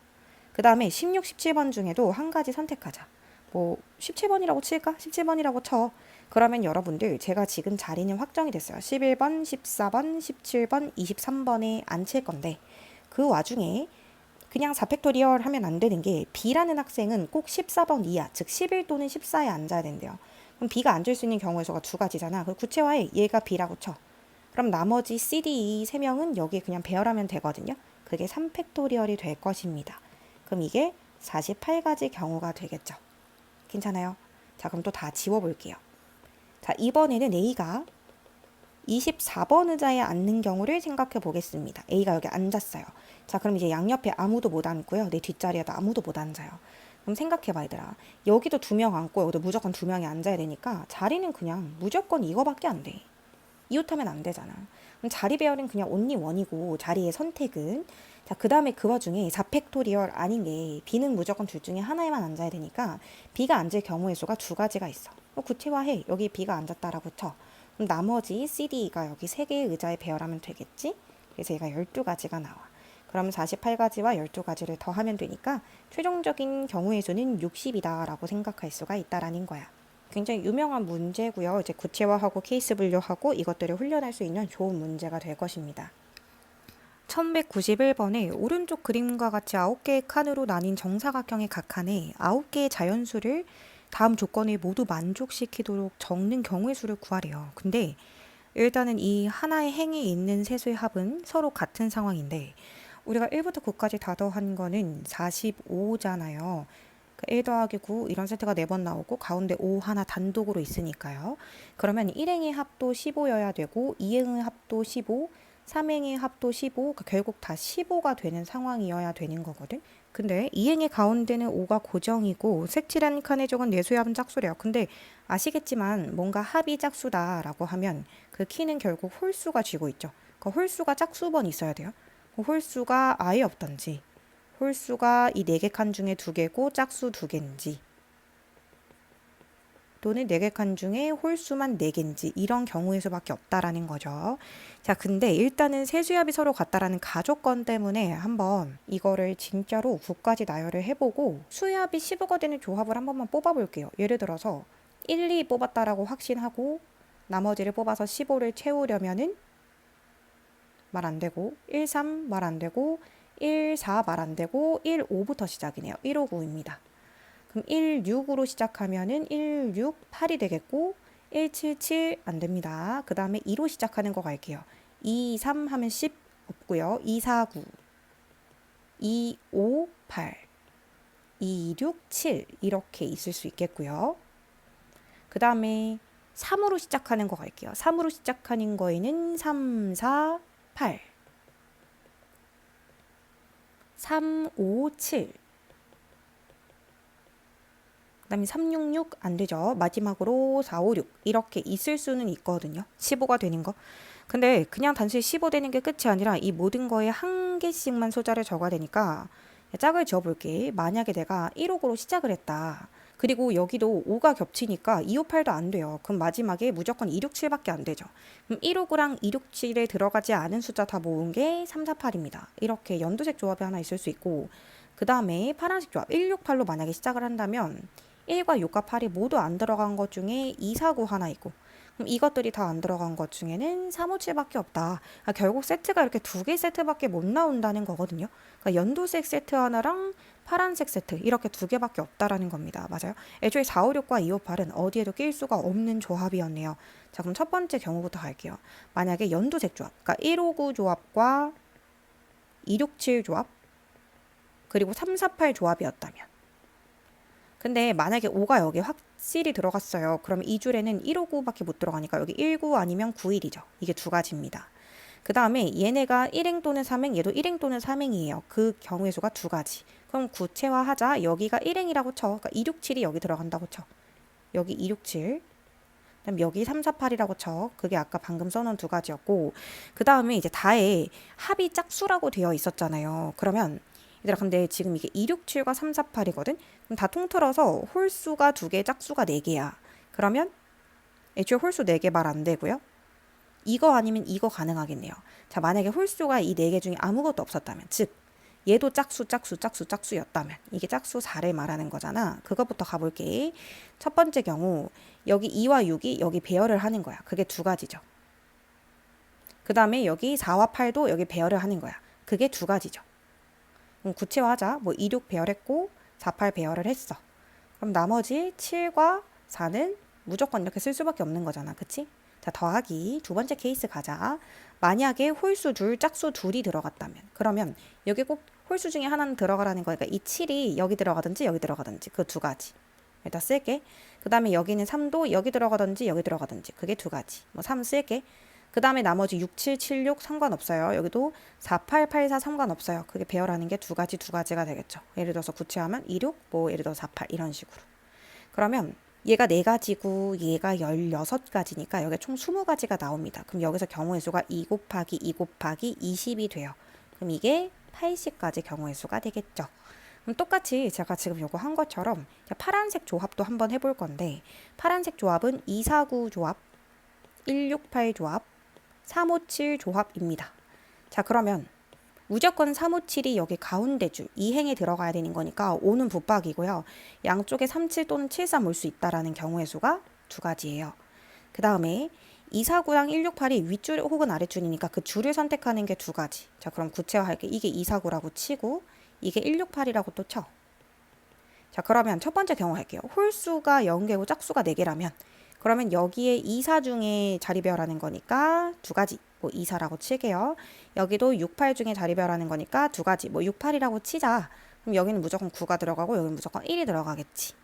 그 다음에 16, 17번 중에도 한 가지 선택하자. 뭐 17번이라고 칠까? 17번이라고 쳐. 그러면 여러분들 제가 지금 자리는 확정이 됐어요. 11번, 14번, 17번, 23번에 앉힐 건데 그 와중에 그냥 4팩토리얼 하면 안 되는 게 B라는 학생은 꼭 14번 이하, 즉 11 또는 14에 앉아야 된대요. 그럼 B가 앉을 수 있는 경우의 수가 두 가지잖아. 그 구체화해. 얘가 B라고 쳐. 그럼 나머지 C, D, E 3명은 여기에 그냥 배열하면 되거든요. 그게 3팩토리얼이 될 것입니다. 그럼 이게 48가지 경우가 되겠죠. 괜찮아요? 자, 그럼 또 다 지워볼게요. 자, 이번에는 A가 24번 의자에 앉는 경우를 생각해 보겠습니다. A가 여기 앉았어요. 자, 그럼 이제 양옆에 아무도 못 앉고요. 내 뒷자리에도 아무도 못 앉아요. 그럼 생각해봐, 얘들아. 여기도 2명 앉고 여기도 무조건 2명이 앉아야 되니까 자리는 그냥 무조건 이거밖에 안 돼. 이웃하면 안 되잖아. 그럼 자리 배열은 그냥 only 원이고 자리의 선택은 자, 그 다음에 그 와중에 4팩토리얼 아닌 게 B는 무조건 둘 중에 하나에만 앉아야 되니까 B가 앉을 경우의 수가 두 가지가 있어. 구체화해. 여기 B가 앉았다라고 쳐. 그럼 나머지 C, D가 여기 3개의 의자에 배열하면 되겠지? 그래서 얘가 12가지가 나와. 그럼 48가지와 12가지를 더하면 되니까 최종적인 경우의 수는 60이다 라고 생각할 수가 있다라는 거야. 굉장히 유명한 문제고요. 이제 구체화하고 케이스 분류하고 이것들을 훈련할 수 있는 좋은 문제가 될 것입니다. 1191번에 오른쪽 그림과 같이 9개의 칸으로 나뉜 정사각형의 각 칸에 9개의 자연수를 다음 조건을 모두 만족시키도록 적는 경우의 수를 구하래요. 근데 일단은 이 하나의 행에 있는 세수의 합은 서로 같은 상황인데 우리가 1부터 9까지 다 더한 거는 45잖아요. 1 더하기 9 이런 세트가 4번 나오고 가운데 5 하나 단독으로 있으니까요. 그러면 1행의 합도 15여야 되고 2행의 합도 15, 3행의 합도 15, 그러니까 결국 다 15가 되는 상황이어야 되는 거거든. 근데 2행의 가운데는 5가 고정이고 색칠한 칸에 적은 내수의 합은 짝수래요. 근데 아시겠지만 뭔가 합이 짝수다라고 하면 그 키는 결국 홀수가 쥐고 있죠. 그 홀수가 짝수번 있어야 돼요. 그 홀수가 아예 없던지 홀수가 이 4개 칸 중에 2개고 짝수 2개인지 또는 4개 칸 중에 홀수만 4개인지 이런 경우의 수밖에 없다라는 거죠. 자, 근데 일단은 세수합이 서로 같다라는 가조건 때문에 한번 이거를 진짜로 9까지 나열을 해보고 수합이 15가 되는 조합을 한 번만 뽑아볼게요. 예를 들어서 1, 2 뽑았다라고 확신하고 나머지를 뽑아서 15를 채우려면은 말 안 되고 1, 3 말 안 되고 1, 4 말 안 되고 1, 5부터 시작이네요. 1, 5, 9입니다. 그럼 1, 6으로 시작하면은 1, 6, 8이 되겠고 1, 7, 7 안 됩니다. 그 다음에 2로 시작하는 거 갈게요. 2, 3 하면 10 없고요. 2, 4, 9 2, 5, 8 2, 6, 7 이렇게 있을 수 있겠고요. 그 다음에 3으로 시작하는 거 갈게요. 3으로 시작하는 거에는 3, 4, 8 3, 5, 7 그 다음에 3, 6, 6 안 되죠. 마지막으로 4, 5, 6 이렇게 있을 수는 있거든요. 15가 되는 거. 근데 그냥 단순히 15 되는 게 끝이 아니라 이 모든 거에 한 개씩만 숫자를 적어야 되니까 짝을 지어볼게. 만약에 내가 1호으로 시작을 했다. 그리고 여기도 5가 겹치니까 2, 5, 8도 안 돼요. 그럼 마지막에 무조건 2, 6, 7밖에 안 되죠. 그럼 1, 5, 9랑 2, 6, 7에 들어가지 않은 숫자 다 모은 게 3, 4, 8입니다. 이렇게 연두색 조합이 하나 있을 수 있고 그 다음에 파란색 조합 1, 6, 8로 만약에 시작을 한다면 1과 6과 8이 모두 안 들어간 것 중에 2, 4, 9 하나 있고 그럼 이것들이 다 안 들어간 것 중에는 3, 5, 7밖에 없다. 결국 세트가 이렇게 2개 세트밖에 못 나온다는 거거든요. 그러니까 연두색 세트 하나랑 파란색 세트 이렇게 2개밖에 없다라는 겁니다. 맞아요? 애초에 4, 5, 6과 2, 5, 8은 어디에도 낄 수가 없는 조합이었네요. 자, 그럼 첫 번째 경우부터 갈게요. 만약에 연두색 조합, 그러니까 1, 5, 9 조합과 2, 6, 7 조합 그리고 3, 4, 8 조합이었다면 근데 만약에 5가 여기 확실히 들어갔어요. 그럼 이 줄에는 1, 5, 9밖에 못 들어가니까 여기 1, 9 아니면 9, 1이죠. 이게 두 가지입니다. 그 다음에 얘네가 1행 또는 3행, 얘도 1행 또는 3행이에요. 그 경우의 수가 두 가지. 그럼 구체화하자. 여기가 1행이라고 쳐. 그러니까 2, 6, 7이 여기 들어간다고 쳐. 여기 2, 6, 7. 그다음 여기 3, 4, 8이라고 쳐. 그게 아까 방금 써놓은 두 가지였고 그 다음에 이제 다의 합이 짝수라고 되어 있었잖아요. 그러면 얘들아 근데 지금 이게 2, 6, 7과 3, 4, 8이거든? 그럼 다 통틀어서 홀수가 2개, 짝수가 4개야. 그러면 애초에 홀수 4개 말 안 되고요. 이거 아니면 이거 가능하겠네요. 자, 만약에 홀수가 이 4개 중에 아무것도 없었다면 즉 얘도 짝수였다면 이게 짝수 4를 말하는 거잖아. 그것부터 가볼게. 첫 번째 경우 여기 2와 6이 여기 배열을 하는 거야. 그게 두 가지죠. 그 다음에 여기 4와 8도 여기 배열을 하는 거야. 그게 두 가지죠. 그럼 구체화하자. 뭐 2, 6 배열했고 4, 8 배열을 했어. 그럼 나머지 7과 4는 무조건 이렇게 쓸 수밖에 없는 거잖아. 그치? 자, 더하기 두 번째 케이스 가자. 만약에 홀수 둘, 짝수 둘이 들어갔다면 그러면 여기 꼭 홀수 중에 하나는 들어가라는 거니까 이 7이 여기 들어가든지 여기 들어가든지 그 두 가지 일단 쓸게. 그 다음에 여기는 3도 여기 들어가든지 여기 들어가든지 그게 두 가지. 뭐 3 쓸게. 그 다음에 나머지 6, 7, 7, 6 상관없어요. 여기도 4, 8, 8, 4 상관없어요. 그게 배열하는 게 두 가지가 되겠죠. 예를 들어서 구체하면 2, 6, 뭐 예를 들어 4, 8 이런 식으로. 그러면 얘가 4가지고 얘가 16가지니까 여기 총 20가지가 나옵니다. 그럼 여기서 경우의 수가 2 곱하기 2 곱하기 20이 돼요. 그럼 이게 80가지 경우의 수가 되겠죠. 그럼 똑같이 제가 지금 요거 한 것처럼 파란색 조합도 한번 해볼 건데 파란색 조합은 249 조합, 168 조합, 357 조합입니다. 자, 그러면 무조건 357이 여기 가운데 줄 이행에 들어가야 되는 거니까 5는 붙박이고요. 양쪽에 37 또는 73 올 수 있다라는 경우의 수가 두 가지예요. 그 다음에 249랑 168이 윗줄 혹은 아랫줄이니까 그 줄을 선택하는 게 두 가지. 자, 그럼 구체화할게. 이게 249라고 치고 이게 168이라고 또 쳐. 자, 그러면 첫 번째 경우 할게요. 홀수가 0개고 짝수가 4개라면 그러면 여기에 2사 중에 자리별하는 거니까 두 가지. 뭐 2사라고 칠게요. 여기도 68 중에 자리별하는 거니까 두 가지. 뭐 68이라고 치자. 그럼 여기는 무조건 9가 들어가고 여기는 무조건 1이 들어가겠지.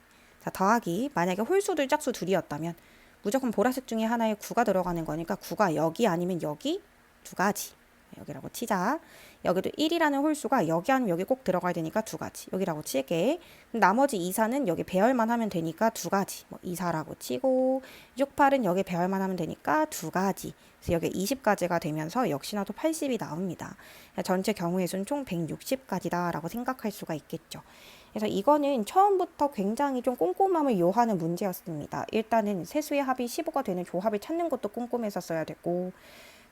자, 더하기. 만약에 홀수들 짝수 둘이었다면 무조건 보라색 중에 하나에 9가 들어가는 거니까 9가 여기 아니면 여기 두 가지. 여기라고 치자. 여기도 1이라는 홀수가 여기 아니면 여기 꼭 들어가야 되니까 두 가지. 여기라고 칠게. 나머지 2사는 여기 배열만 하면 되니까 두 가지. 뭐 2사라고 치고 6, 8은 여기 배열만 하면 되니까 두 가지. 그래서 여기 20가지가 되면서 역시나 또 80이 나옵니다. 전체 경우의 수는 총 160가지다 라고 생각할 수가 있겠죠. 그래서 이거는 처음부터 굉장히 좀 꼼꼼함을 요하는 문제였습니다. 일단은 세수의 합이 15가 되는 조합을 찾는 것도 꼼꼼했었어야 됐고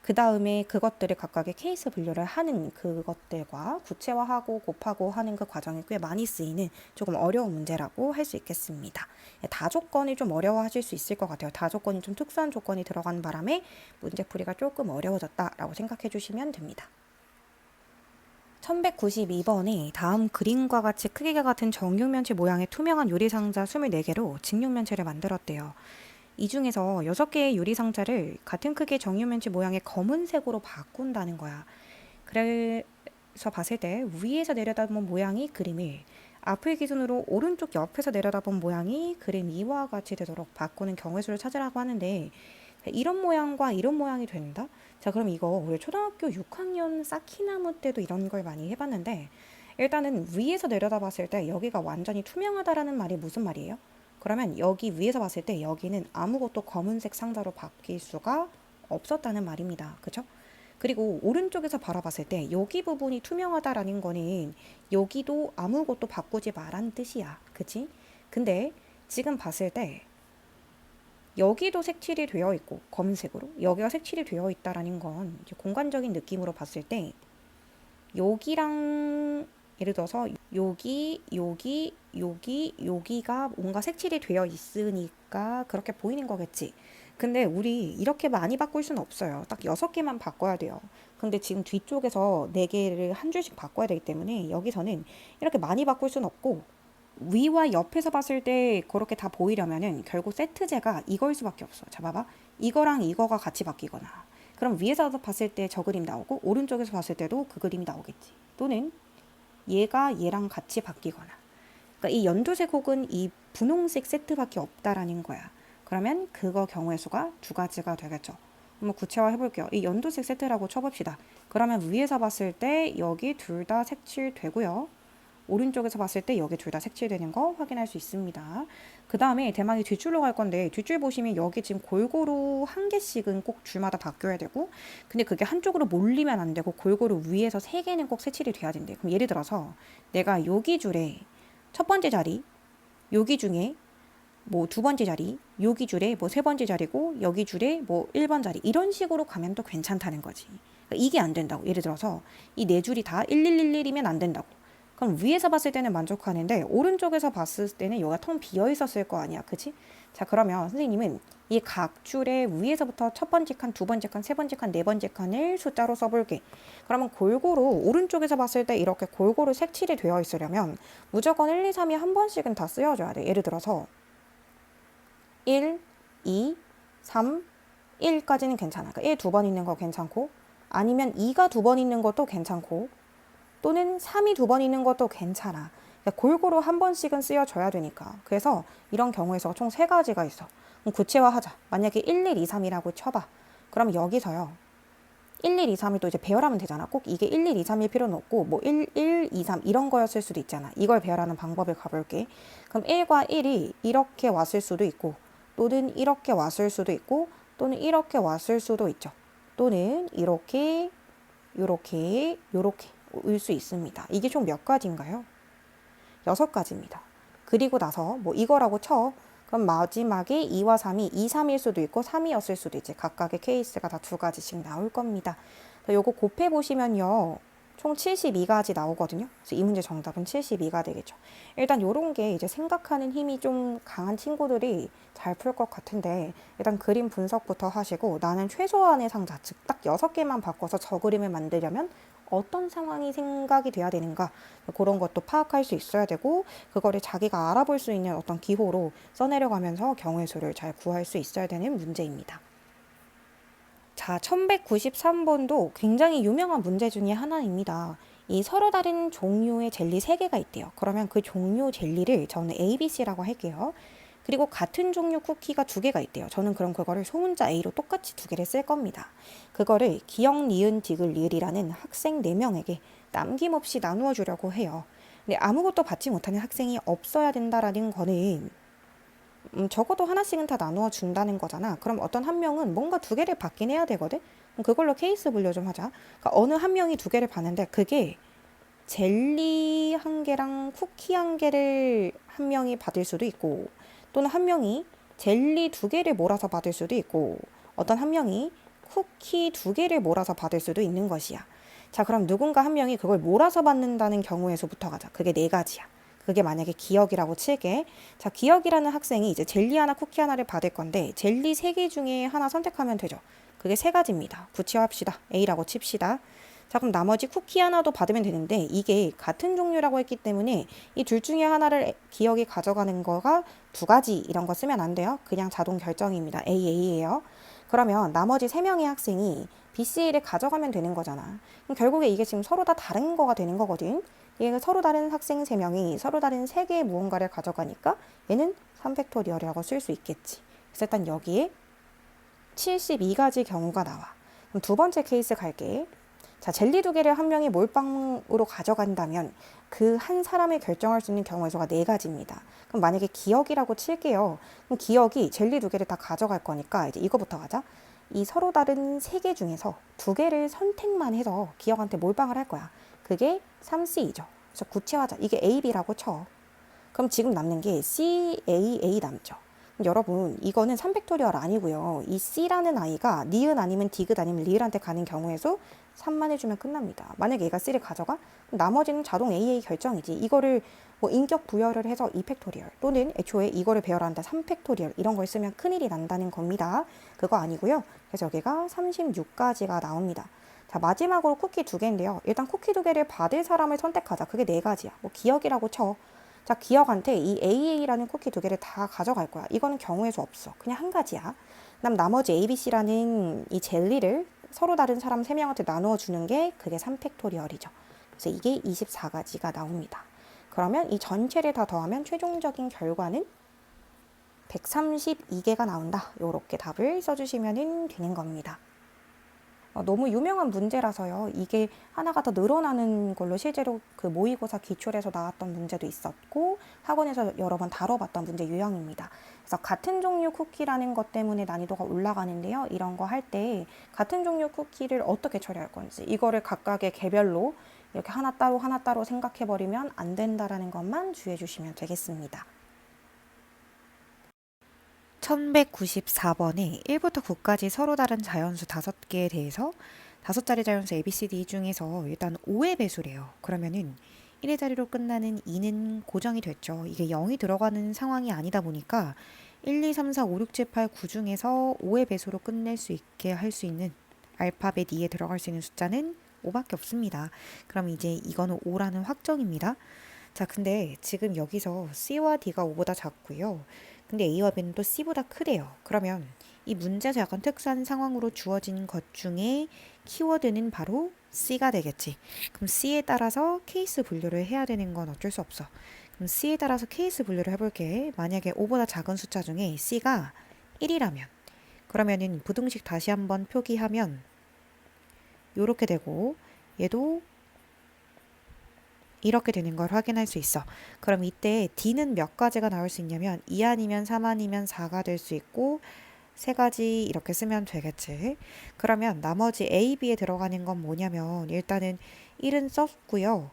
그 다음에 그것들을 각각의 케이스 분류를 하는 그것들과 구체화하고 곱하고 하는 그 과정이 꽤 많이 쓰이는 조금 어려운 문제라고 할 수 있겠습니다. 다조건이 좀 어려워하실 수 있을 것 같아요. 다조건이 좀 특수한 조건이 들어간 바람에 문제풀이가 조금 어려워졌다라고 생각해 주시면 됩니다. 1192번에 다음 그림과 같이 크기가 같은 정육면체 모양의 투명한 유리상자 24개로 직육면체를 만들었대요. 이 중에서 6개의 유리상자를 같은 크기의 정육면체 모양의 검은색으로 바꾼다는 거야. 그래서 봤을 때 위에서 내려다본 모양이 그림 1, 앞을 기준으로 오른쪽 옆에서 내려다본 모양이 그림 2와 같이 되도록 바꾸는 경우의 수를 찾으라고 하는데 이런 모양과 이런 모양이 된다? 자, 그럼 이거 우리 초등학교 6학년 쌓기나무 때도 이런 걸 많이 해봤는데 일단은 위에서 내려다봤을 때 여기가 완전히 투명하다라는 말이 무슨 말이에요? 그러면 여기 위에서 봤을 때 여기는 아무것도 검은색 상자로 바뀔 수가 없었다는 말입니다. 그쵸? 그리고 오른쪽에서 바라봤을 때 여기 부분이 투명하다라는 거는 여기도 아무것도 바꾸지 말란 뜻이야. 그치? 근데 지금 봤을 때 여기도 색칠이 되어 있고 검은색으로 여기가 색칠이 되어 있다라는 건 이제 공간적인 느낌으로 봤을 때 여기랑 예를 들어서 여기가 뭔가 색칠이 되어 있으니까 그렇게 보이는 거겠지. 근데 우리 이렇게 많이 바꿀 수는 없어요. 딱 6개만 바꿔야 돼요. 근데 지금 뒤쪽에서 4개를 한 줄씩 바꿔야 되기 때문에 여기서는 이렇게 많이 바꿀 수는 없고 위와 옆에서 봤을 때 그렇게 다 보이려면은 결국 세트제가 이거일 수밖에 없어. 자, 봐봐. 이거랑 이거가 같이 바뀌거나 그럼 위에서 봤을 때 저 그림 나오고 오른쪽에서 봤을 때도 그 그림이 나오겠지. 또는 얘가 얘랑 같이 바뀌거나 그러니까 이 연두색 혹은 이 분홍색 세트밖에 없다라는 거야. 그러면 그거 경우의 수가 두 가지가 되겠죠. 한번 구체화 해볼게요. 이 연두색 세트라고 쳐봅시다. 그러면 위에서 봤을 때 여기 둘 다 색칠되고요. 오른쪽에서 봤을 때 여기 둘 다 색칠되는 거 확인할 수 있습니다. 그 다음에 대망의 뒷줄로 갈 건데 뒷줄 보시면 여기 지금 골고루 한 개씩은 꼭 줄마다 바뀌어야 되고 근데 그게 한쪽으로 몰리면 안 되고 골고루 위에서 3개는 꼭 색칠이 돼야 된대. 그럼 예를 들어서 내가 여기 줄에 첫 번째 자리 여기 중에 뭐 두 번째 자리 여기 줄에 뭐 세 번째 자리고 여기 줄에 뭐 1번 자리 이런 식으로 가면 또 괜찮다는 거지. 그러니까 이게 안 된다고. 예를 들어서 이 네 줄이 다 1111이면 안 된다고. 그럼 위에서 봤을 때는 만족하는데 오른쪽에서 봤을 때는 여기가 텅 비어 있었을 거 아니야. 그치? 자, 그러면 선생님은 이 각 줄의 위에서부터 첫 번째 칸, 두 번째 칸, 세 번째 칸, 네 번째 칸을 숫자로 써볼게. 그러면 골고루 오른쪽에서 봤을 때 이렇게 골고루 색칠이 되어 있으려면 무조건 1, 2, 3이 한 번씩은 다 쓰여줘야 돼. 예를 들어서 1, 2, 3, 1까지는 괜찮아. 그러니까 1 두 번 있는 거 괜찮고, 아니면 2가 두 번 있는 것도 괜찮고, 또는 3이 두 번 있는 것도 괜찮아. 그러니까 골고루 한 번씩은 쓰여줘야 되니까. 그래서 이런 경우에서 총 세 가지가 있어. 그럼 구체화하자. 만약에 1, 1, 2, 3이라고 쳐봐. 그럼 여기서요. 1, 1, 2, 3이 또 이제 배열하면 되잖아. 꼭 이게 1, 1, 2, 3일 필요는 없고 뭐 1, 1, 2, 3 이런 거였을 수도 있잖아. 이걸 배열하는 방법을 가볼게. 그럼 1과 1이 이렇게 왔을 수도 있고, 또는 이렇게 왔을 수도 있고, 또는 이렇게 왔을 수도 있죠. 또는 이렇게, 요렇게, 요렇게 올 수 있습니다. 이게 총 몇 가지인가요? 6가지입니다. 그리고 나서 뭐 이거라고 쳐. 그럼 마지막에 2와 3이 2, 3일 수도 있고 3이었을 수도 있지. 각각의 케이스가 다 2가지씩 나올 겁니다. 요거 곱해보시면요. 총 72가지 나오거든요. 그래서 이 문제 정답은 72가 되겠죠. 일단 요런 게 이제 생각하는 힘이 좀 강한 친구들이 잘 풀 것 같은데, 일단 그림 분석부터 하시고 나는 최소한의 상자, 즉 딱 6개만 바꿔서 저 그림을 만들려면 어떤 상황이 생각이 돼야 되는가, 그런 것도 파악할 수 있어야 되고, 그거를 자기가 알아볼 수 있는 어떤 기호로 써내려가면서 경우의 수를 잘 구할 수 있어야 되는 문제입니다. 자, 1193번도 굉장히 유명한 문제 중에 하나입니다. 이 서로 다른 종류의 젤리 3개가 있대요. 그러면 그 종류 젤리를 저는 A, B, C라고 할게요. 그리고 같은 종류 쿠키가 2개가 있대요. 저는 그럼 그거를 소문자 A로 똑같이 2개를 쓸 겁니다. 그거를 기역, 니은, 디귿, 리을이라는 학생 4명에게 남김없이 나누어 주려고 해요. 근데 아무것도 받지 못하는 학생이 없어야 된다라는 거는 적어도 하나씩은 다 나누어 준다는 거잖아. 그럼 어떤 한 명은 뭔가 2개를 받긴 해야 되거든. 그럼 그걸로 케이스 분류 좀 하자. 그러니까 어느 한 명이 2개를 받는데 그게 젤리 1개랑 쿠키 1개를 한 명이 받을 수도 있고, 또는 한 명이 젤리 2개를 몰아서 받을 수도 있고, 어떤 한 명이 쿠키 2개를 몰아서 받을 수도 있는 것이야. 자, 그럼 누군가 한 명이 그걸 몰아서 받는다는 경우에서부터 가자. 그게 4가지야. 그게 만약에 기억이라고 칠게. 자, 기억이라는 학생이 이제 젤리 하나, 쿠키 하나를 받을 건데 젤리 3개 중에 하나 선택하면 되죠. 그게 3가지입니다. 구체화합시다. A라고 칩시다. 자, 그럼 나머지 쿠키 하나도 받으면 되는데 이게 같은 종류라고 했기 때문에 이 둘 중에 하나를 기억이 가져가는 거가 2가지 이런 거 쓰면 안 돼요. 그냥 자동 결정입니다. AA예요. 그러면 나머지 3명의 학생이 BCA를 가져가면 되는 거잖아. 그럼 결국에 이게 지금 서로 다 다른 거가 되는 거거든. 얘가 서로 다른 학생 3명이 서로 다른 3개의 무언가를 가져가니까 얘는 3팩토리얼이라고 쓸 수 있겠지. 그래서 일단 여기에 72가지 경우가 나와. 그럼 두 번째 케이스 갈게. 자, 젤리 2개를 한 명이 몰빵으로 가져간다면 그 한 사람이 결정할 수 있는 경우의 수가 4가지입니다. 그럼 만약에 기억이라고 칠게요. 그럼 기억이 젤리 2개를 다 가져갈 거니까 이제 이거부터 가자. 이 서로 다른 3개 중에서 2개를 선택만 해서 기억한테 몰빵을 할 거야. 그게 3C이죠. 그래서 구체화하자. 이게 A, B라고 쳐. 그럼 지금 남는 게 C, A, A 남죠. 여러분, 이거는 3팩토리얼 아니고요. 이 C라는 아이가 니은 아니면 디귿 아니면 리을한테 가는 경우에서 3만 해주면 끝납니다. 만약에 얘가 C를 가져가? 그럼 나머지는 자동 AA 결정이지. 이거를 뭐 인격 부여를 해서 2팩토리얼 또는 애초에 이거를 배열한다 3팩토리얼 이런 걸 쓰면 큰일이 난다는 겁니다. 그거 아니고요. 그래서 여기가 36가지가 나옵니다. 자, 마지막으로 쿠키 2개인데요. 일단 쿠키 2개를 받을 사람을 선택하자. 그게 4가지야. 뭐 기억이라고 쳐. 자, 기억한테 이 AA라는 쿠키 2개를 다 가져갈 거야. 이거는 경우의 수 없어. 그냥 한 가지야. 그다음 나머지 ABC라는 이 젤리를 서로 다른 사람 3명한테 나누어 주는 게 그게 3팩토리얼이죠. 그래서 이게 24가지가 나옵니다. 그러면 이 전체를 다 더하면 최종적인 결과는 132개가 나온다. 이렇게 답을 써주시면 되는 겁니다. 너무 유명한 문제라서요. 이게 하나가 더 늘어나는 걸로 실제로 그 모의고사 기출에서 나왔던 문제도 있었고 학원에서 여러 번 다뤄봤던 문제 유형입니다. 그래서 같은 종류 쿠키라는 것 때문에 난이도가 올라가는데요. 이런 거 할 때 같은 종류 쿠키를 어떻게 처리할 건지 이거를 각각의 개별로 이렇게 하나 따로 생각해버리면 안 된다라는 것만 주의해 주시면 되겠습니다. 1194번에 1부터 9까지 서로 다른 자연수 5개에 대해서 5자리 자연수 ABCD 중에서 일단 5의 배수래요. 그러면은 1의 자리로 끝나는 2는 고정이 됐죠. 이게 0이 들어가는 상황이 아니다 보니까 1, 2, 3, 4, 5, 6, 7, 8, 9 중에서 5의 배수로 끝낼 수 있게 할 수 있는 알파벳 2에 들어갈 수 있는 숫자는 5밖에 없습니다. 그럼 이제 이거는 5라는 확정입니다. 자, 근데 지금 여기서 C와 D가 5보다 작고요. 근데 A와 B는 또 C보다 크대요. 그러면 이 문제에서 약간 특수한 상황으로 주어진 것 중에 키워드는 바로 C가 되겠지. 그럼 C에 따라서 케이스 분류를 해야 되는 건 어쩔 수 없어. 그럼 C에 따라서 케이스 분류를 해볼게. 만약에 5보다 작은 숫자 중에 C가 1이라면 그러면은 부등식 다시 한번 표기하면 요렇게 되고 얘도 이렇게 되는 걸 확인할 수 있어. 그럼 이때 D는 몇 가지가 나올 수 있냐면 2 아니면 3 아니면 4가 될 수 있고 세 가지 이렇게 쓰면 되겠지. 그러면 나머지 A, B에 들어가는 건 뭐냐면 일단은 1은 썼고요.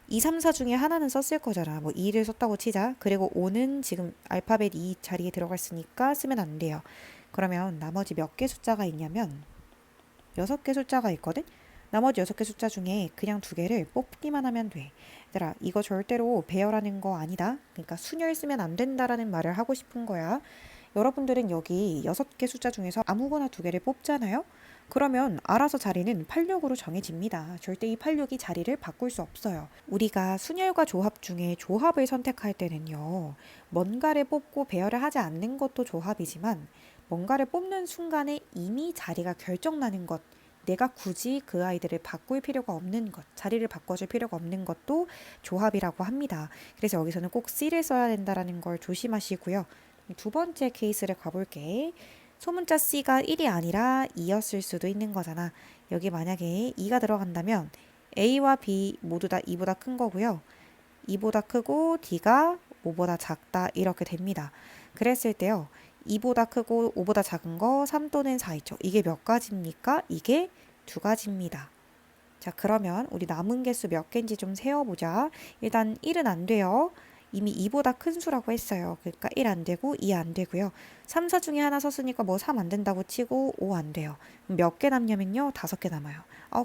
2, 3, 4 중에 하나는 썼을 거잖아. 뭐 2를 썼다고 치자. 그리고 5는 지금 알파벳 2 자리에 들어갔으니까 쓰면 안 돼요. 그러면 나머지 몇 개 숫자가 있냐면 6개 숫자가 있거든? 나머지 6개 숫자 중에 그냥 2개를 뽑기만 하면 돼. 얘들아, 이거 절대로 배열하는 거 아니다. 그러니까 순열 쓰면 안 된다라는 말을 하고 싶은 거야. 여러분들은 여기 6개 숫자 중에서 아무거나 2개를 뽑잖아요? 그러면 알아서 자리는 86으로 정해집니다. 절대 이 86이 자리를 바꿀 수 없어요. 우리가 순열과 조합 중에 조합을 선택할 때는요. 뭔가를 뽑고 배열을 하지 않는 것도 조합이지만 뭔가를 뽑는 순간에 이미 자리가 결정나는 것, 내가 굳이 그 아이들을 바꿀 필요가 없는 것, 자리를 바꿔줄 필요가 없는 것도 조합이라고 합니다. 그래서 여기서는 꼭 C를 써야 된다는 걸 조심하시고요. 두 번째 케이스를 가볼게. 소문자 C가 1이 아니라 2였을 수도 있는 거잖아. 여기 만약에 2가 들어간다면 A와 B 모두 다 2보다 큰 거고요. 2보다 크고 D가 5보다 작다 이렇게 됩니다. 그랬을 때요. 2보다 크고 5보다 작은 거 3 또는 4 있죠. 이게 몇 가지입니까? 이게 2가지입니다. 자, 그러면 우리 남은 개수 몇 개인지 좀 세어보자. 일단 1은 안 돼요. 이미 2보다 큰 수라고 했어요. 그러니까 1 안 되고 2 안 되고요. 3, 4 중에 하나 썼으니까 뭐 3 안 된다고 치고 5 안 돼요. 몇 개 남냐면요. 5개 남아요.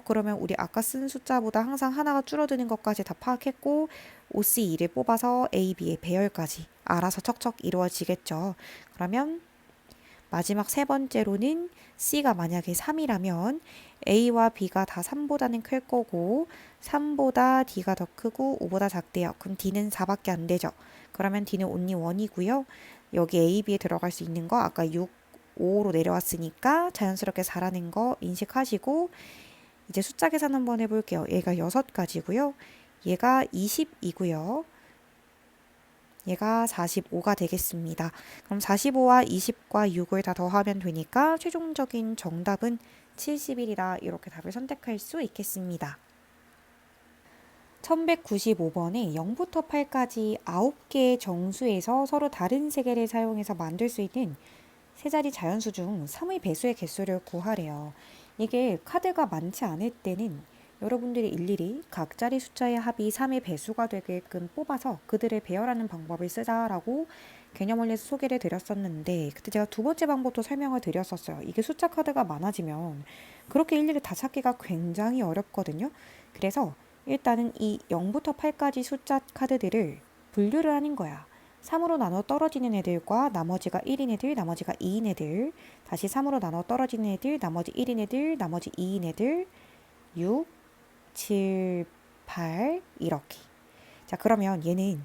그러면 우리 아까 쓴 숫자보다 항상 하나가 줄어드는 것까지 다 파악했고 OC2를 뽑아서 A, B의 배열까지 알아서 척척 이루어지겠죠. 그러면 마지막 세 번째로는 C가 만약에 3이라면 A와 B가 다 3보다는 클 거고 3보다 D가 더 크고 5보다 작대요. 그럼 D는 4밖에 안 되죠. 그러면 D는 only 1이고요. 여기 A, B에 들어갈 수 있는 거 아까 6, 5로 내려왔으니까 자연스럽게 4라는 거 인식하시고 이제 숫자 계산 한번 해볼게요. 얘가 6가지고요. 얘가 20이고요. 얘가 45가 되겠습니다. 그럼 45와 20과 6을 다 더하면 되니까 최종적인 정답은 71이다. 이렇게 답을 선택할 수 있겠습니다. 1195번에 0부터 8까지 9개의 정수에서 서로 다른 세개를 사용해서 만들 수 있는 세 자리 자연수 중 3의 배수의 개수를 구하래요. 이게 카드가 많지 않을 때는 여러분들이 일일이 각 자리 숫자의 합이 3의 배수가 되게끔 뽑아서 그들을 배열하는 방법을 쓰자라고 개념원리에서 소개를 드렸었는데 그때 제가 두 번째 방법도 설명을 드렸었어요. 이게 숫자 카드가 많아지면 그렇게 일일이 다 찾기가 굉장히 어렵거든요. 그래서 일단은 이 0부터 8까지 숫자 카드들을 분류를 하는 거야. 3으로 나눠 떨어지는 애들과 나머지가 1인 애들, 나머지가 2인 애들, 다시 3으로 나눠 떨어지는 애들, 나머지 1인 애들, 나머지 2인 애들, 6, 7, 8 이렇게. 자, 그러면 얘는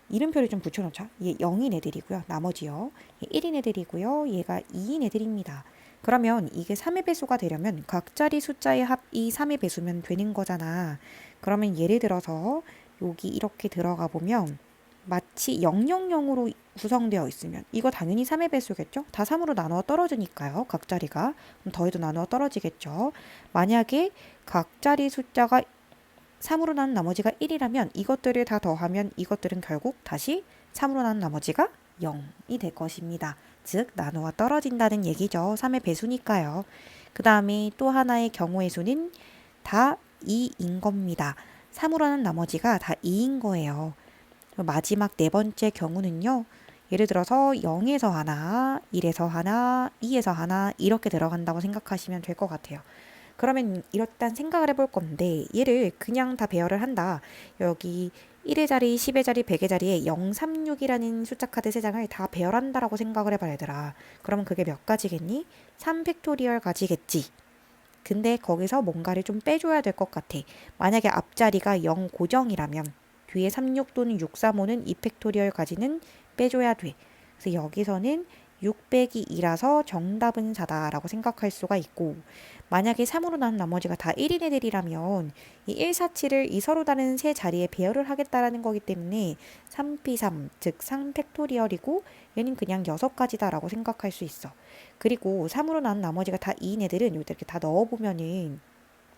이름표를 좀 붙여놓자. 얘 0인 애들이고요. 나머지요. 얘 1인 애들이고요. 얘가 2인 애들입니다. 그러면 이게 3의 배수가 되려면 각 자리 숫자의 합이 3의 배수면 되는 거잖아. 그러면 예를 들어서 여기 이렇게 들어가 보면 마치 000으로 구성되어 있으면 이거 당연히 3의 배수겠죠? 다 3으로 나누어 떨어지니까요. 각 자리가. 그럼 더해도 나누어 떨어지겠죠. 만약에 각 자리 숫자가 3으로 나눈 나머지가 1이라면 이것들을 다 더하면 이것들은 결국 다시 3으로 나눈 나머지가 0이 될 것입니다. 즉 나누어 떨어진다는 얘기죠. 3의 배수니까요. 그 다음에 또 하나의 경우의 수는 다 2인 겁니다. 3으로 나눈 나머지가 다 2인 거예요. 마지막 네 번째 경우는요. 예를 들어서 0에서 하나, 1에서 하나, 2에서 하나 이렇게 들어간다고 생각하시면 될 것 같아요. 그러면 일단 생각을 해볼 건데 얘를 그냥 다 배열을 한다. 여기 1의 자리, 10의 자리, 100의 자리에 0, 3, 6이라는 숫자 카드 3장을 다 배열한다라고 생각을 해봐 얘들아. 그러면 그게 몇 가지겠니? 3팩토리얼 가지겠지. 근데 거기서 뭔가를 좀 빼줘야 될 것 같아. 만약에 앞자리가 0 고정이라면 뒤에 36 또는 635는 2팩토리얼 가지는 빼줘야 돼. 그래서 여기서는 6 빼기 2라서 정답은 4다라고 생각할 수가 있고, 만약에 3으로 난 나머지가 다 1인 애들이라면 이 1, 4, 7을 이 서로 다른 세 자리에 배열을 하겠다라는 거기 때문에 3p3, 즉 3팩토리얼이고 얘는 그냥 6가지다라고 생각할 수 있어. 그리고 3으로 난 나머지가 다 2인 애들은 여기다 이렇게 다 넣어보면은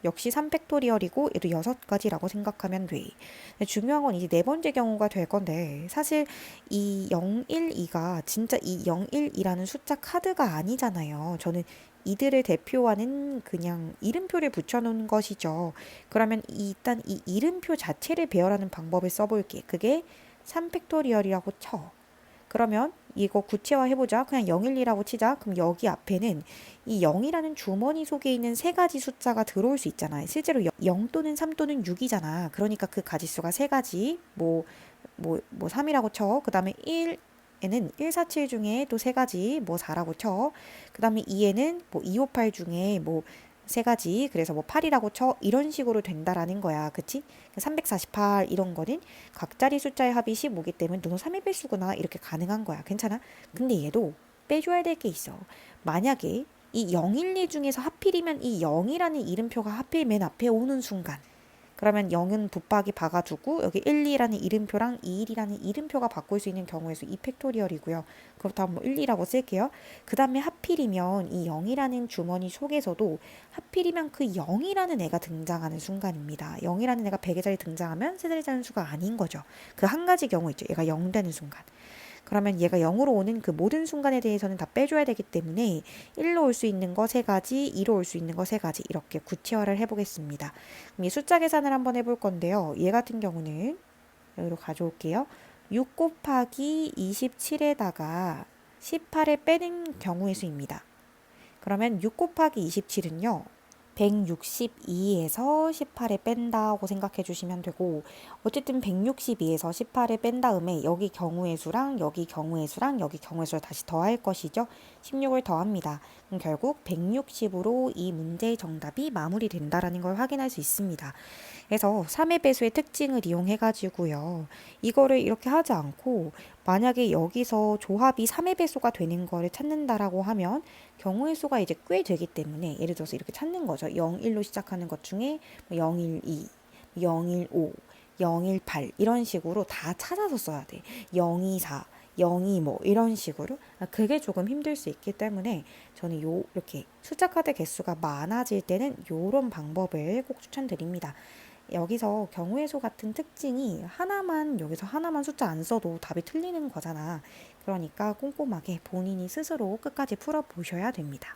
역시 3팩토리얼이고 얘도 6가지라고 생각하면 돼. 근데 중요한 건 이제 네 번째 경우가 될 건데, 사실 이 0, 1, 2가 진짜 이 0, 1, 2라는 숫자 카드가 아니잖아요. 저는 이들을 대표하는 그냥 이름표를 붙여놓은 것이죠. 그러면 일단 이 이름표 자체를 배열하는 방법을 써볼게. 그게 3팩토리얼이라고 쳐. 그러면 이거 구체화해보자. 그냥 012라고 치자. 그럼 여기 앞에는 이 0이라는 주머니 속에 있는 세 가지 숫자가 들어올 수 있잖아요. 실제로 0 또는 3 또는 6이잖아. 그러니까 그 가지수가 세 가지. 3이라고 쳐. 그 다음에 1에는 1, 4, 7 중에 또 세 가지. 4라고 쳐. 그 다음에 2에는 2, 5, 8 중에 세 가지. 그래서 8이라고 쳐. 이런 식으로 된다라는 거야. 그치? 348 이런 거는 각자리 숫자의 합이 15이기 때문에 너는 3의 배수구나. 이렇게 가능한 거야. 괜찮아? 근데 얘도 빼줘야 될 게 있어. 만약에 이 012 중에서 하필이면 이 0이라는 이름표가 하필 맨 앞에 오는 순간, 그러면 0은 붙박이 박아두고 여기 1, 2라는 이름표랑 2, 1이라는 이름표가 바꿀 수 있는 경우에서 2팩토리얼이고요. 그렇다면 1, 2라고 쓸게요. 그 다음에 하필이면 이 0이라는 주머니 속에서도 하필이면 그 0이라는 애가 등장하는 순간입니다. 0이라는 애가 100의 자리에 등장하면 세 자리 자연수가 아닌 거죠. 그 한 가지 경우 있죠. 얘가 0 되는 순간. 그러면 얘가 0으로 오는 그 모든 순간에 대해서는 다 빼줘야 되기 때문에 1로 올 수 있는 거 3가지, 2로 올 수 있는 거 3가지 이렇게 구체화를 해보겠습니다. 그럼 이 숫자 계산을 한번 해볼 건데요. 얘 같은 경우는 여기로 가져올게요. 6 곱하기 27에다가 18을 빼는 경우의 수입니다. 그러면 6 곱하기 27은요. 162에서 18을 뺀다고 생각해 주시면 되고, 어쨌든 162에서 18을 뺀 다음에 여기 경우의 수랑 여기 경우의 수랑 여기 경우의 수를 다시 더할 것이죠. 16을 더합니다. 그럼 결국 160으로 이 문제의 정답이 마무리된다라는 걸 확인할 수 있습니다. 그래서 3의 배수의 특징을 이용해 가지고요. 이거를 이렇게 하지 않고 만약에 여기서 조합이 3의 배수가 되는 거를 찾는다라고 하면 경우의 수가 이제 꽤 되기 때문에 예를 들어서 이렇게 찾는 거죠. 0, 1로 시작하는 것 중에 0, 1, 2, 0, 1, 5, 0, 1, 8 이런 식으로 다 찾아서 써야 돼. 0, 2, 4, 0, 2 이런 식으로. 그게 조금 힘들 수 있기 때문에 저는 이렇게 숫자 카드 개수가 많아질 때는 요런 방법을 꼭 추천드립니다. 여기서 경우의 수 같은 특징이 여기서 하나만 숫자 안 써도 답이 틀리는 거잖아. 그러니까 꼼꼼하게 본인이 스스로 끝까지 풀어보셔야 됩니다.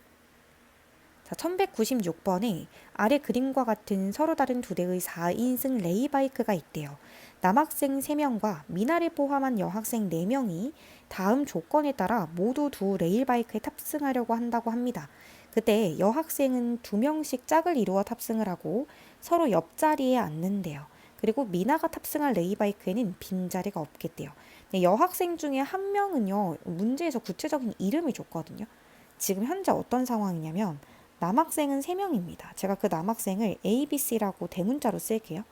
자, 1196번에 아래 그림과 같은 서로 다른 두 대의 4인승 레이바이크가 있대요. 남학생 3명과 미나를 포함한 여학생 4명이 다음 조건에 따라 모두 두 레일바이크에 탑승하려고 한다고 합니다. 그때 여학생은 2명씩 짝을 이루어 탑승을 하고 서로 옆자리에 앉는데요. 그리고 미나가 탑승할 레이바이크에는 빈자리가 없겠대요. 여학생 중에 한 명은요, 문제에서 구체적인 이름을 줬거든요. 지금 현재 어떤 상황이냐면 남학생은 3명입니다. 제가 그 남학생을 ABC라고 대문자로 쓸게요.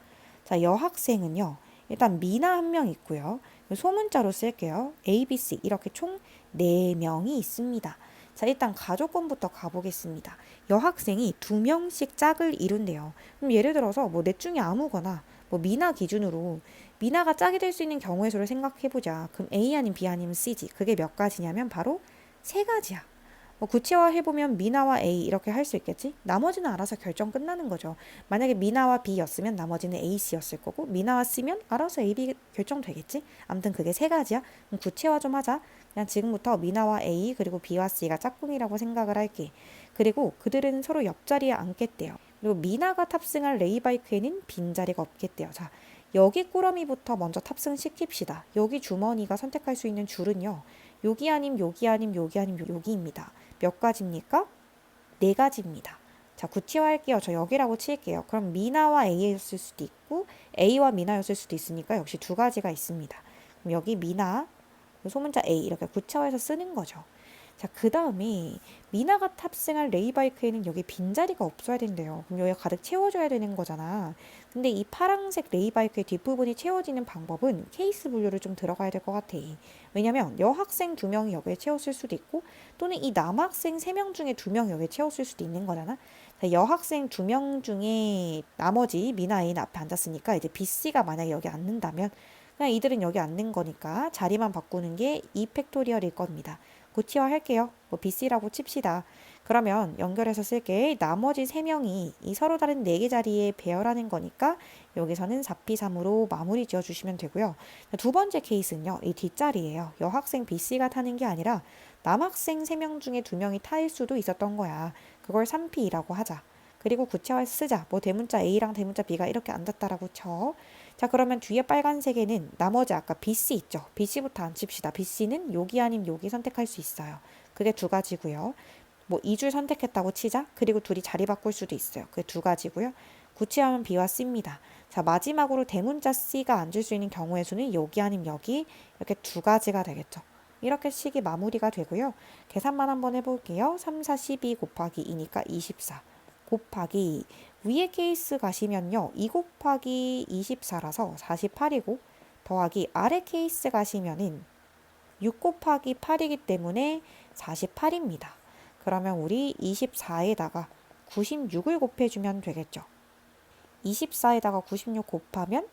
자, 여학생은요, 일단 미나 한 명 있고요. 소문자로 쓸게요. ABC 이렇게 총 4명이 있습니다. 자, 일단 가족권부터 가보겠습니다. 여학생이 2명씩 짝을 이룬대요. 그럼 예를 들어서 넷 중에 아무거나 미나 기준으로 미나가 짝이 될 수 있는 경우의 수를 생각해보자. 그럼 A 아니면 B 아니면 C지. 그게 몇 가지냐면 바로 3가지야. 구체화해보면 미나와 A 이렇게 할 수 있겠지? 나머지는 알아서 결정 끝나는 거죠. 만약에 미나와 B였으면 나머지는 A, C였을 거고 미나와 C면 알아서 A, B 결정되겠지? 아무튼 그게 3가지야. 그럼 구체화 좀 하자. 그냥 지금부터 미나와 A 그리고 B와 C가 짝꿍이라고 생각을 할게. 그리고 그들은 서로 옆자리에 앉겠대요. 그리고 미나가 탑승할 레이바이크에는 빈자리가 없겠대요. 자, 여기 꾸러미부터 먼저 탑승시킵시다. 여기 주머니가 선택할 수 있는 줄은요. 여기 아님 여기 아님 여기 아님 여기입니다. 몇 가지입니까? 4가지입니다. 자, 구체화할게요. 저 여기라고 칠게요. 그럼 미나와 A였을 수도 있고 A와 미나였을 수도 있으니까 역시 두 가지가 있습니다. 그럼 여기 미나, 소문자 A 이렇게 구체화해서 쓰는 거죠. 자, 그 다음에 미나가 탑승할 레이바이크에는 여기 빈자리가 없어야 된대요. 그럼 여기 가득 채워줘야 되는 거잖아. 근데 이 파란색 레이바이크의 뒷부분이 채워지는 방법은 케이스 분류를 좀 들어가야 될 것 같아. 왜냐면 여학생 2명이 여기에 채웠을 수도 있고 또는 이 남학생 3명 중에 2명이 여기에 채웠을 수도 있는 거잖아. 자, 여학생 2명 중에 나머지 미나 A는 앞에 앉았으니까 이제 B씨가 만약에 여기 앉는다면 그냥 이들은 여기 앉는 거니까 자리만 바꾸는 게 2팩토리얼일 겁니다. 구체화 할게요. 뭐 BC라고 칩시다. 그러면 연결해서 쓸게. 나머지 3명이 이 서로 다른 4개 자리에 배열하는 거니까 여기서는 4P3으로 마무리 지어주시면 되고요. 두 번째 케이스는요. 이 뒷자리예요. 여학생 BC가 타는 게 아니라 남학생 3명 중에 2명이 탈 수도 있었던 거야. 그걸 3P라고 하자. 그리고 구체화해서 쓰자. 뭐 대문자 A랑 대문자 B가 이렇게 앉았다라고 쳐. 자, 그러면 뒤에 빨간색에는 나머지 아까 BC 있죠. BC부터 안 칩시다. BC는 여기 아님 여기 선택할 수 있어요. 그게 두 가지고요. 뭐 2줄 선택했다고 치자. 그리고 둘이 자리 바꿀 수도 있어요. 그게 두 가지고요. 구체화하면 B와 C입니다. 자, 마지막으로 대문자 C가 앉을 수 있는 경우의 수는 여기 아님 여기 이렇게 두 가지가 되겠죠. 이렇게 식이 마무리가 되고요. 계산만 한번 해볼게요. 3, 4, 12 곱하기 2니까 24 곱하기 위에 케이스 가시면요. 2 곱하기 24라서 48이고 더하기 아래 케이스 가시면은 6 곱하기 8이기 때문에 48입니다. 그러면 우리 24에다가 96을 곱해주면 되겠죠. 24에다가 96 곱하면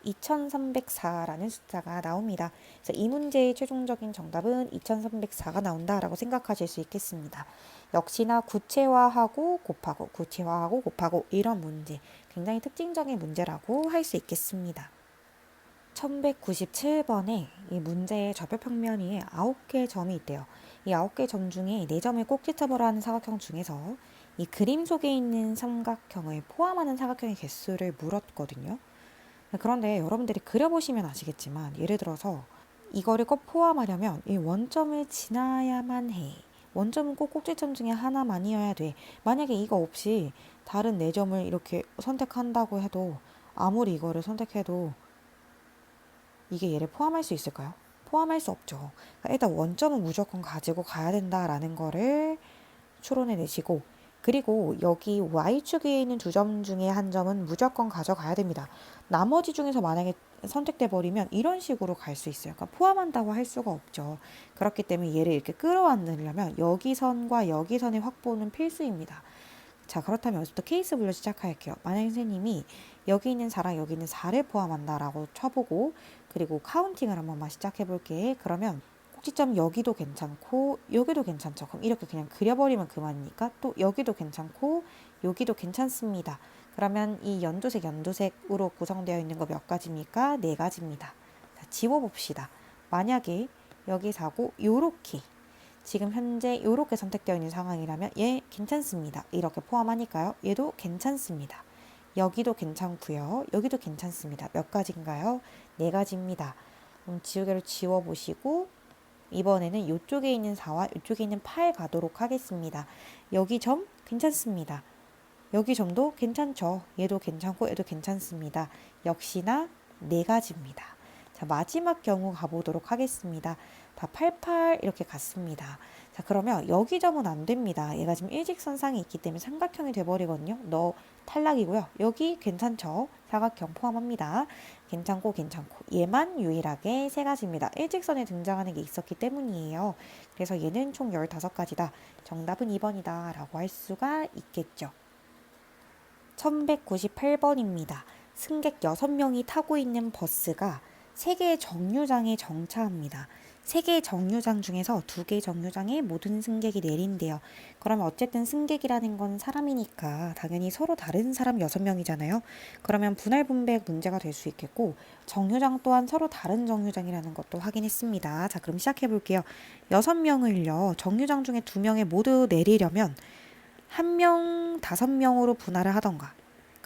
2304라는 숫자가 나옵니다. 그래서 이 문제의 최종적인 정답은 2304가 나온다라고 생각하실 수 있겠습니다. 역시나 구체화하고 곱하고 구체화하고 곱하고 이런 문제 굉장히 특징적인 문제라고 할 수 있겠습니다. 1197번에 이 문제의 좌표 평면위에 9개 점이 있대요. 이 9개 점 중에 4점을 꼭지점으로 하는 사각형 중에서 이 그림 속에 있는 삼각형을 포함하는 사각형의 개수를 물었거든요. 그런데 여러분들이 그려보시면 아시겠지만 예를 들어서 이거를 꼭 포함하려면 이 원점을 지나야만 해. 원점은 꼭 꼭지점 중에 하나만이어야 돼. 만약에 이거 없이 다른 4점을 이렇게 선택한다고 해도 아무리 이거를 선택해도 이게 얘를 포함할 수 있을까요? 포함할 수 없죠. 그러니까 일단 원점은 무조건 가지고 가야 된다라는 거를 추론해 내시고 그리고 여기 Y축 위에 있는 2점 중에 한 점은 무조건 가져가야 됩니다. 나머지 중에서 만약에 선택돼 버리면 이런 식으로 갈 수 있어요. 그러니까 포함한다고 할 수가 없죠. 그렇기 때문에 얘를 이렇게 끌어안으려면 여기 선과 여기 선의 확보는 필수입니다. 자, 그렇다면 여기서부터 케이스 분류 시작할게요. 만약에 선생님이 여기 있는 4랑 여기 있는 4를 포함한다라고 쳐보고 그리고 카운팅을 한 번만 시작해 볼게. 그러면 꼭지점 여기도 괜찮고 여기도 괜찮죠. 그럼 이렇게 그냥 그려버리면 그만이니까 또 여기도 괜찮고 여기도 괜찮습니다. 그러면 이 연두색으로 구성되어 있는 거 몇 가지입니까? 4가지입니다. 자, 지워봅시다. 만약에 여기 4고 요렇게 지금 현재 요렇게 선택되어 있는 상황이라면 얘 괜찮습니다. 이렇게 포함하니까요. 얘도 괜찮습니다. 여기도 괜찮고요. 여기도 괜찮습니다. 몇 가지인가요? 4가지입니다. 그럼 지우개를 지워보시고 이번에는 이쪽에 있는 4와 이쪽에 있는 8 가도록 하겠습니다. 여기 점 괜찮습니다. 여기 점도 괜찮죠. 얘도 괜찮고 얘도 괜찮습니다. 역시나 4가지입니다. 자, 마지막 경우 가보도록 하겠습니다. 다 88 이렇게 갔습니다. 자, 그러면 여기 점은 안 됩니다. 얘가 지금 일직선상에 있기 때문에 삼각형이 돼버리거든요. 너 탈락이고요. 여기 괜찮죠? 사각형 포함합니다. 괜찮고 괜찮고 얘만 유일하게 3가지입니다. 일직선에 등장하는 게 있었기 때문이에요. 그래서 얘는 총 15가지다. 정답은 2번이다 라고 할 수가 있겠죠. 1198번입니다. 승객 6명이 타고 있는 버스가 3개의 정류장에 정차합니다. 3개의 정류장 중에서 2개의 정류장에 모든 승객이 내린대요. 그러면 어쨌든 승객이라는 건 사람이니까 당연히 서로 다른 사람 6명이잖아요. 그러면 분할 분배 문제가 될 수 있겠고 정류장 또한 서로 다른 정류장이라는 것도 확인했습니다. 자, 그럼 시작해 볼게요. 6명을요. 정류장 중에 2명에 모두 내리려면 1명 5명으로 분할을 하던가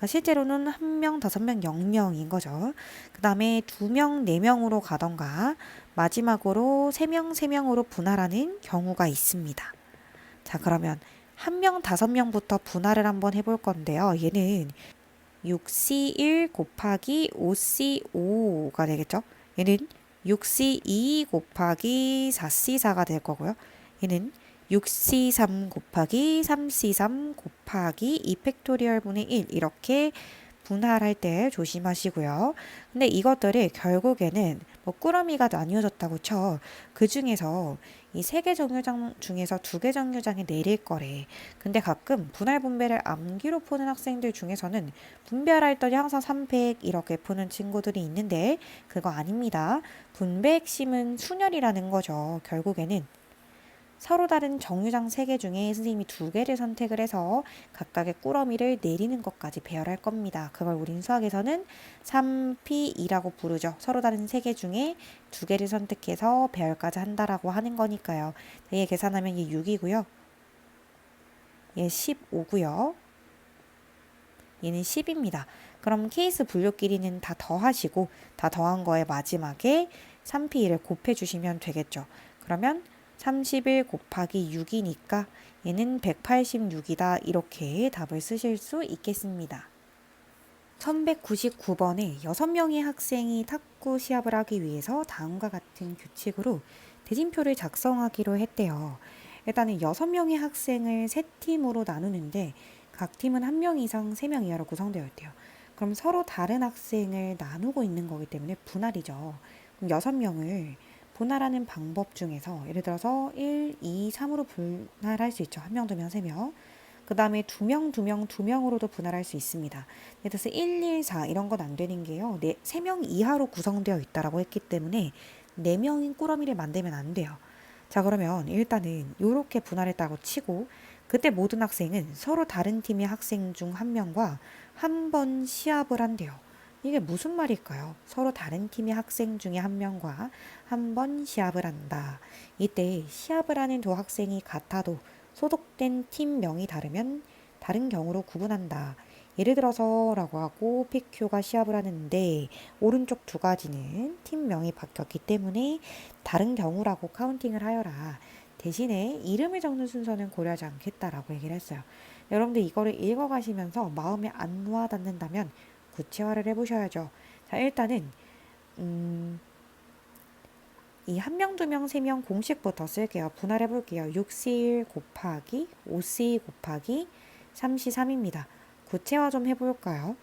그러니까 실제로는 1명, 5명, 0명인 거죠. 그 다음에 2명, 4명으로 가던가 마지막으로 3명, 3명으로 분할하는 경우가 있습니다. 자, 그러면 1명, 5명부터 분할을 한번 해볼 건데요. 얘는 6C1 곱하기 5C5가 되겠죠. 얘는 6C2 곱하기 4C4가 될 거고요. 얘는 6C3 곱하기 3C3 곱하기 2 팩토리얼 분의 1 이렇게 분할할 때 조심하시고요. 근데 이것들이 결국에는 뭐 꾸러미가 나뉘어졌다고 쳐. 그 중에서 이 3개 정류장 중에서 2개 정류장에 내릴 거래. 근데 가끔 분할 분배를 암기로 푸는 학생들 중에서는 분배하라 했더니 항상 300 이렇게 푸는 친구들이 있는데 그거 아닙니다. 분배 핵심은 순열이라는 거죠. 결국에는 서로 다른 정류장 3개 중에 선생님이 2개를 선택을 해서 각각의 꾸러미를 내리는 것까지 배열할 겁니다. 그걸 우린 수학에서는 3P2라고 부르죠. 서로 다른 3개 중에 2개를 선택해서 배열까지 한다라고 하는 거니까요. 얘 계산하면 얘 6이고요. 얘 15고요. 얘는 10입니다. 그럼 케이스 분류끼리는 다 더하시고 다 더한 거에 마지막에 3P2를 곱해주시면 되겠죠. 그러면 31 곱하기 6이니까 얘는 186이다. 이렇게 답을 쓰실 수 있겠습니다. 1199번에 6명의 학생이 탁구 시합을 하기 위해서 다음과 같은 규칙으로 대진표를 작성하기로 했대요. 일단은 6명의 학생을 3팀으로 나누는데 각 팀은 1명 이상 3명 이하로 구성되어 있대요. 그럼 서로 다른 학생을 나누고 있는 거기 때문에 분할이죠. 그럼 6명을 분할하는 방법 중에서 예를 들어서 1, 2, 3으로 분할할 수 있죠. 1명, 2명, 3명. 그 다음에 2명, 2명, 2명으로도 분할할 수 있습니다. 예를 들어서 1, 1, 4 이런 건 안 되는 게요. 3명 이하로 구성되어 있다라고 했기 때문에 4명인 꾸러미를 만들면 안 돼요. 자, 그러면 일단은 이렇게 분할했다고 치고 그때 모든 학생은 서로 다른 팀의 학생 중 1명과 한 번 시합을 한대요. 이게 무슨 말일까요? 서로 다른 팀의 학생 중에 1명과 한 번 시합을 한다. 이때 시합을 하는 두 학생이 같아도 소속된 팀명이 다르면 다른 경우로 구분한다. 예를 들어서 라고 하고 PQ가 시합을 하는데 오른쪽 2가지는 팀명이 바뀌었기 때문에 다른 경우라고 카운팅을 하여라. 대신에 이름을 적는 순서는 고려하지 않겠다라고 얘기를 했어요. 여러분들 이거를 읽어가시면서 마음에 안 와닿는다면 구체화를 해보셔야죠. 자, 일단은 이 1명, 2명, 3명 공식부터 쓸게요. 분할해 볼게요. 6C1 곱하기 5C 곱하기 3C3입니다. 구체화 좀 해볼까요?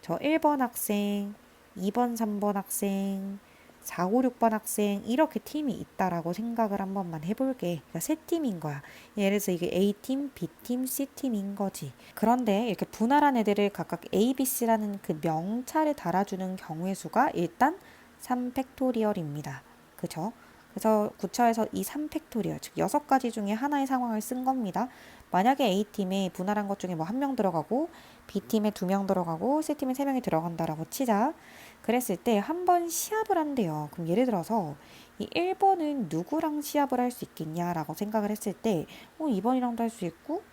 저 1번 학생, 2번, 3번 학생, 4, 5, 6번 학생 이렇게 팀이 있다라고 생각을 한 번만 해볼게. 그러니까 세 팀인 거야. 예를 들어서 이게 A팀, B팀, C팀인 거지. 그런데 이렇게 분할한 애들을 각각 A, B, C라는 그 명차를 달아주는 경우의 수가 일단 3팩토리얼입니다. 그죠? 그래서 구차에서 이 3팩토리얼, 즉 6가지 중에 하나의 상황을 쓴 겁니다. 만약에 A팀에 분할한 것 중에 뭐 1명 들어가고 B팀에 2명 들어가고 C팀에 3명이 들어간다라고 치자. 그랬을 때 한 번 시합을 한대요. 그럼 예를 들어서 이 1번은 누구랑 시합을 할 수 있겠냐라고 생각을 했을 때 2번이랑도 할 수 있고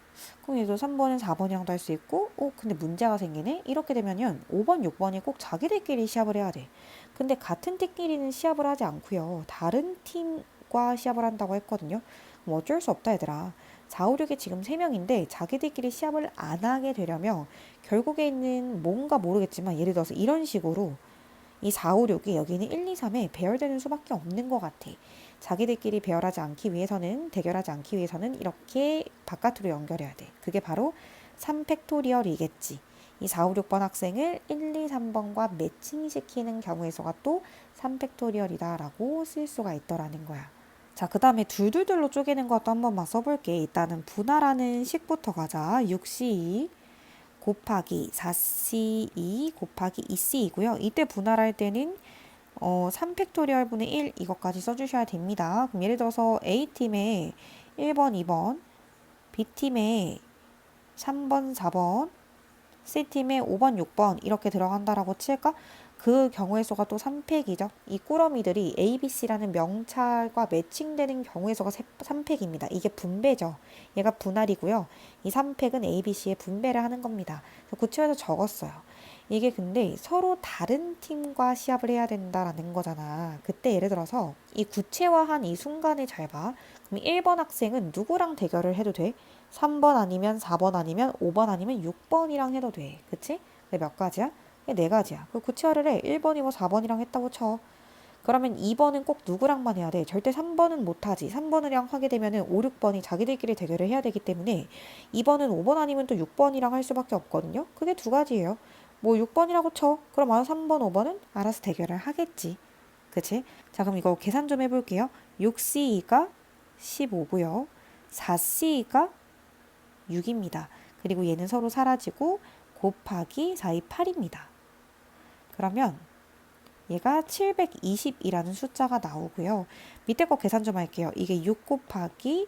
그럼 예를 들어 3번은 4번이랑도 할 수 있고 근데 문제가 생기네? 이렇게 되면은 5번, 6번이 꼭 자기들끼리 시합을 해야 돼. 근데 같은 팀끼리는 시합을 하지 않고요. 다른 팀과 시합을 한다고 했거든요. 그럼 어쩔 수 없다 얘들아. 4, 5, 6이 지금 3명인데 자기들끼리 시합을 안 하게 되려면 결국에는 뭔가 모르겠지만 예를 들어서 이런 식으로 이 4, 5, 6이 여기는 1, 2, 3에 배열되는 수밖에 없는 것 같아. 자기들끼리 배열하지 않기 위해서는 대결하지 않기 위해서는 이렇게 바깥으로 연결해야 돼. 그게 바로 3팩토리얼이겠지. 이 4, 5, 6번 학생을 1, 2, 3번과 매칭시키는 경우의 수가 또 3팩토리얼이다 라고 쓸 수가 있더라는 거야. 자, 그 다음에 둘둘둘로 쪼개는 것도 한 번만 써볼게. 일단은 분할하는 식부터 가자. 6C 곱하기 4C2 곱하기 2C이고요. 이때 분할할 때는 3팩토리얼 분의 1 이것까지 써주셔야 됩니다. 그럼 예를 들어서 A팀에 1번, 2번, B팀에 3번, 4번, C팀에 5번, 6번 이렇게 들어간다라고 칠까? 그 경우의 수가 또 3팩이죠. 이 꾸러미들이 ABC라는 명찰과 매칭되는 경우의 수가 3팩입니다. 이게 분배죠. 얘가 분할이고요. 이 3팩은 ABC에 분배를 하는 겁니다. 그래서 구체화해서 적었어요. 이게 근데 서로 다른 팀과 시합을 해야 된다라는 거잖아. 그때 예를 들어서 이 구체화한 이 순간을 잘 봐. 그럼 1번 학생은 누구랑 대결을 해도 돼? 3번 아니면 4번 아니면 5번 아니면 6번이랑 해도 돼. 그치? 근데 몇 가지야? 네 가지야. 그 구체화를 해. 1번이고 4번이랑 했다고 쳐. 그러면 2번은 꼭 누구랑만 해야 돼? 절대 3번은 못하지. 3번이랑 하게 되면은 5, 6번이 자기들끼리 대결을 해야 되기 때문에 2번은 5번 아니면 또 6번이랑 할 수밖에 없거든요. 그게 두 가지예요. 뭐 6번이라고 쳐. 그럼 알아서 3번, 5번은 알아서 대결을 하겠지. 그치? 자, 그럼 이거 계산 좀 해볼게요. 6C가 15고요. 4C가 6입니다. 그리고 얘는 서로 사라지고 곱하기 4이 8입니다. 그러면 얘가 720이라는 숫자가 나오고요. 밑에 거 계산 좀 할게요. 이게 6 곱하기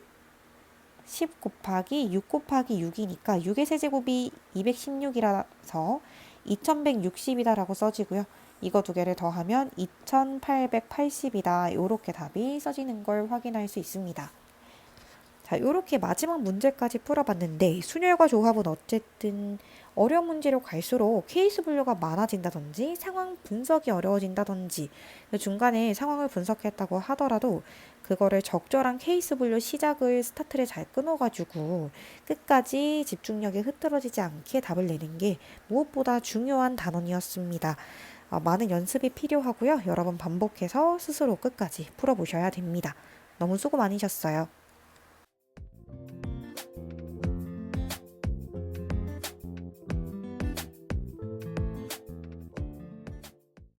10 곱하기 6 곱하기 6이니까 6의 세제곱이 216이라서 2160이다라고 써지고요. 이거 두 개를 더하면 2880이다. 이렇게 답이 써지는 걸 확인할 수 있습니다. 자, 이렇게 마지막 문제까지 풀어봤는데 순열과 조합은 어쨌든 어려운 문제로 갈수록 케이스 분류가 많아진다든지 상황 분석이 어려워진다든지 중간에 상황을 분석했다고 하더라도 그거를 적절한 케이스 분류 시작을 스타트를 잘 끊어가지고 끝까지 집중력이 흐트러지지 않게 답을 내는 게 무엇보다 중요한 단원이었습니다. 많은 연습이 필요하고요. 여러 번 반복해서 스스로 끝까지 풀어보셔야 됩니다. 너무 수고 많으셨어요.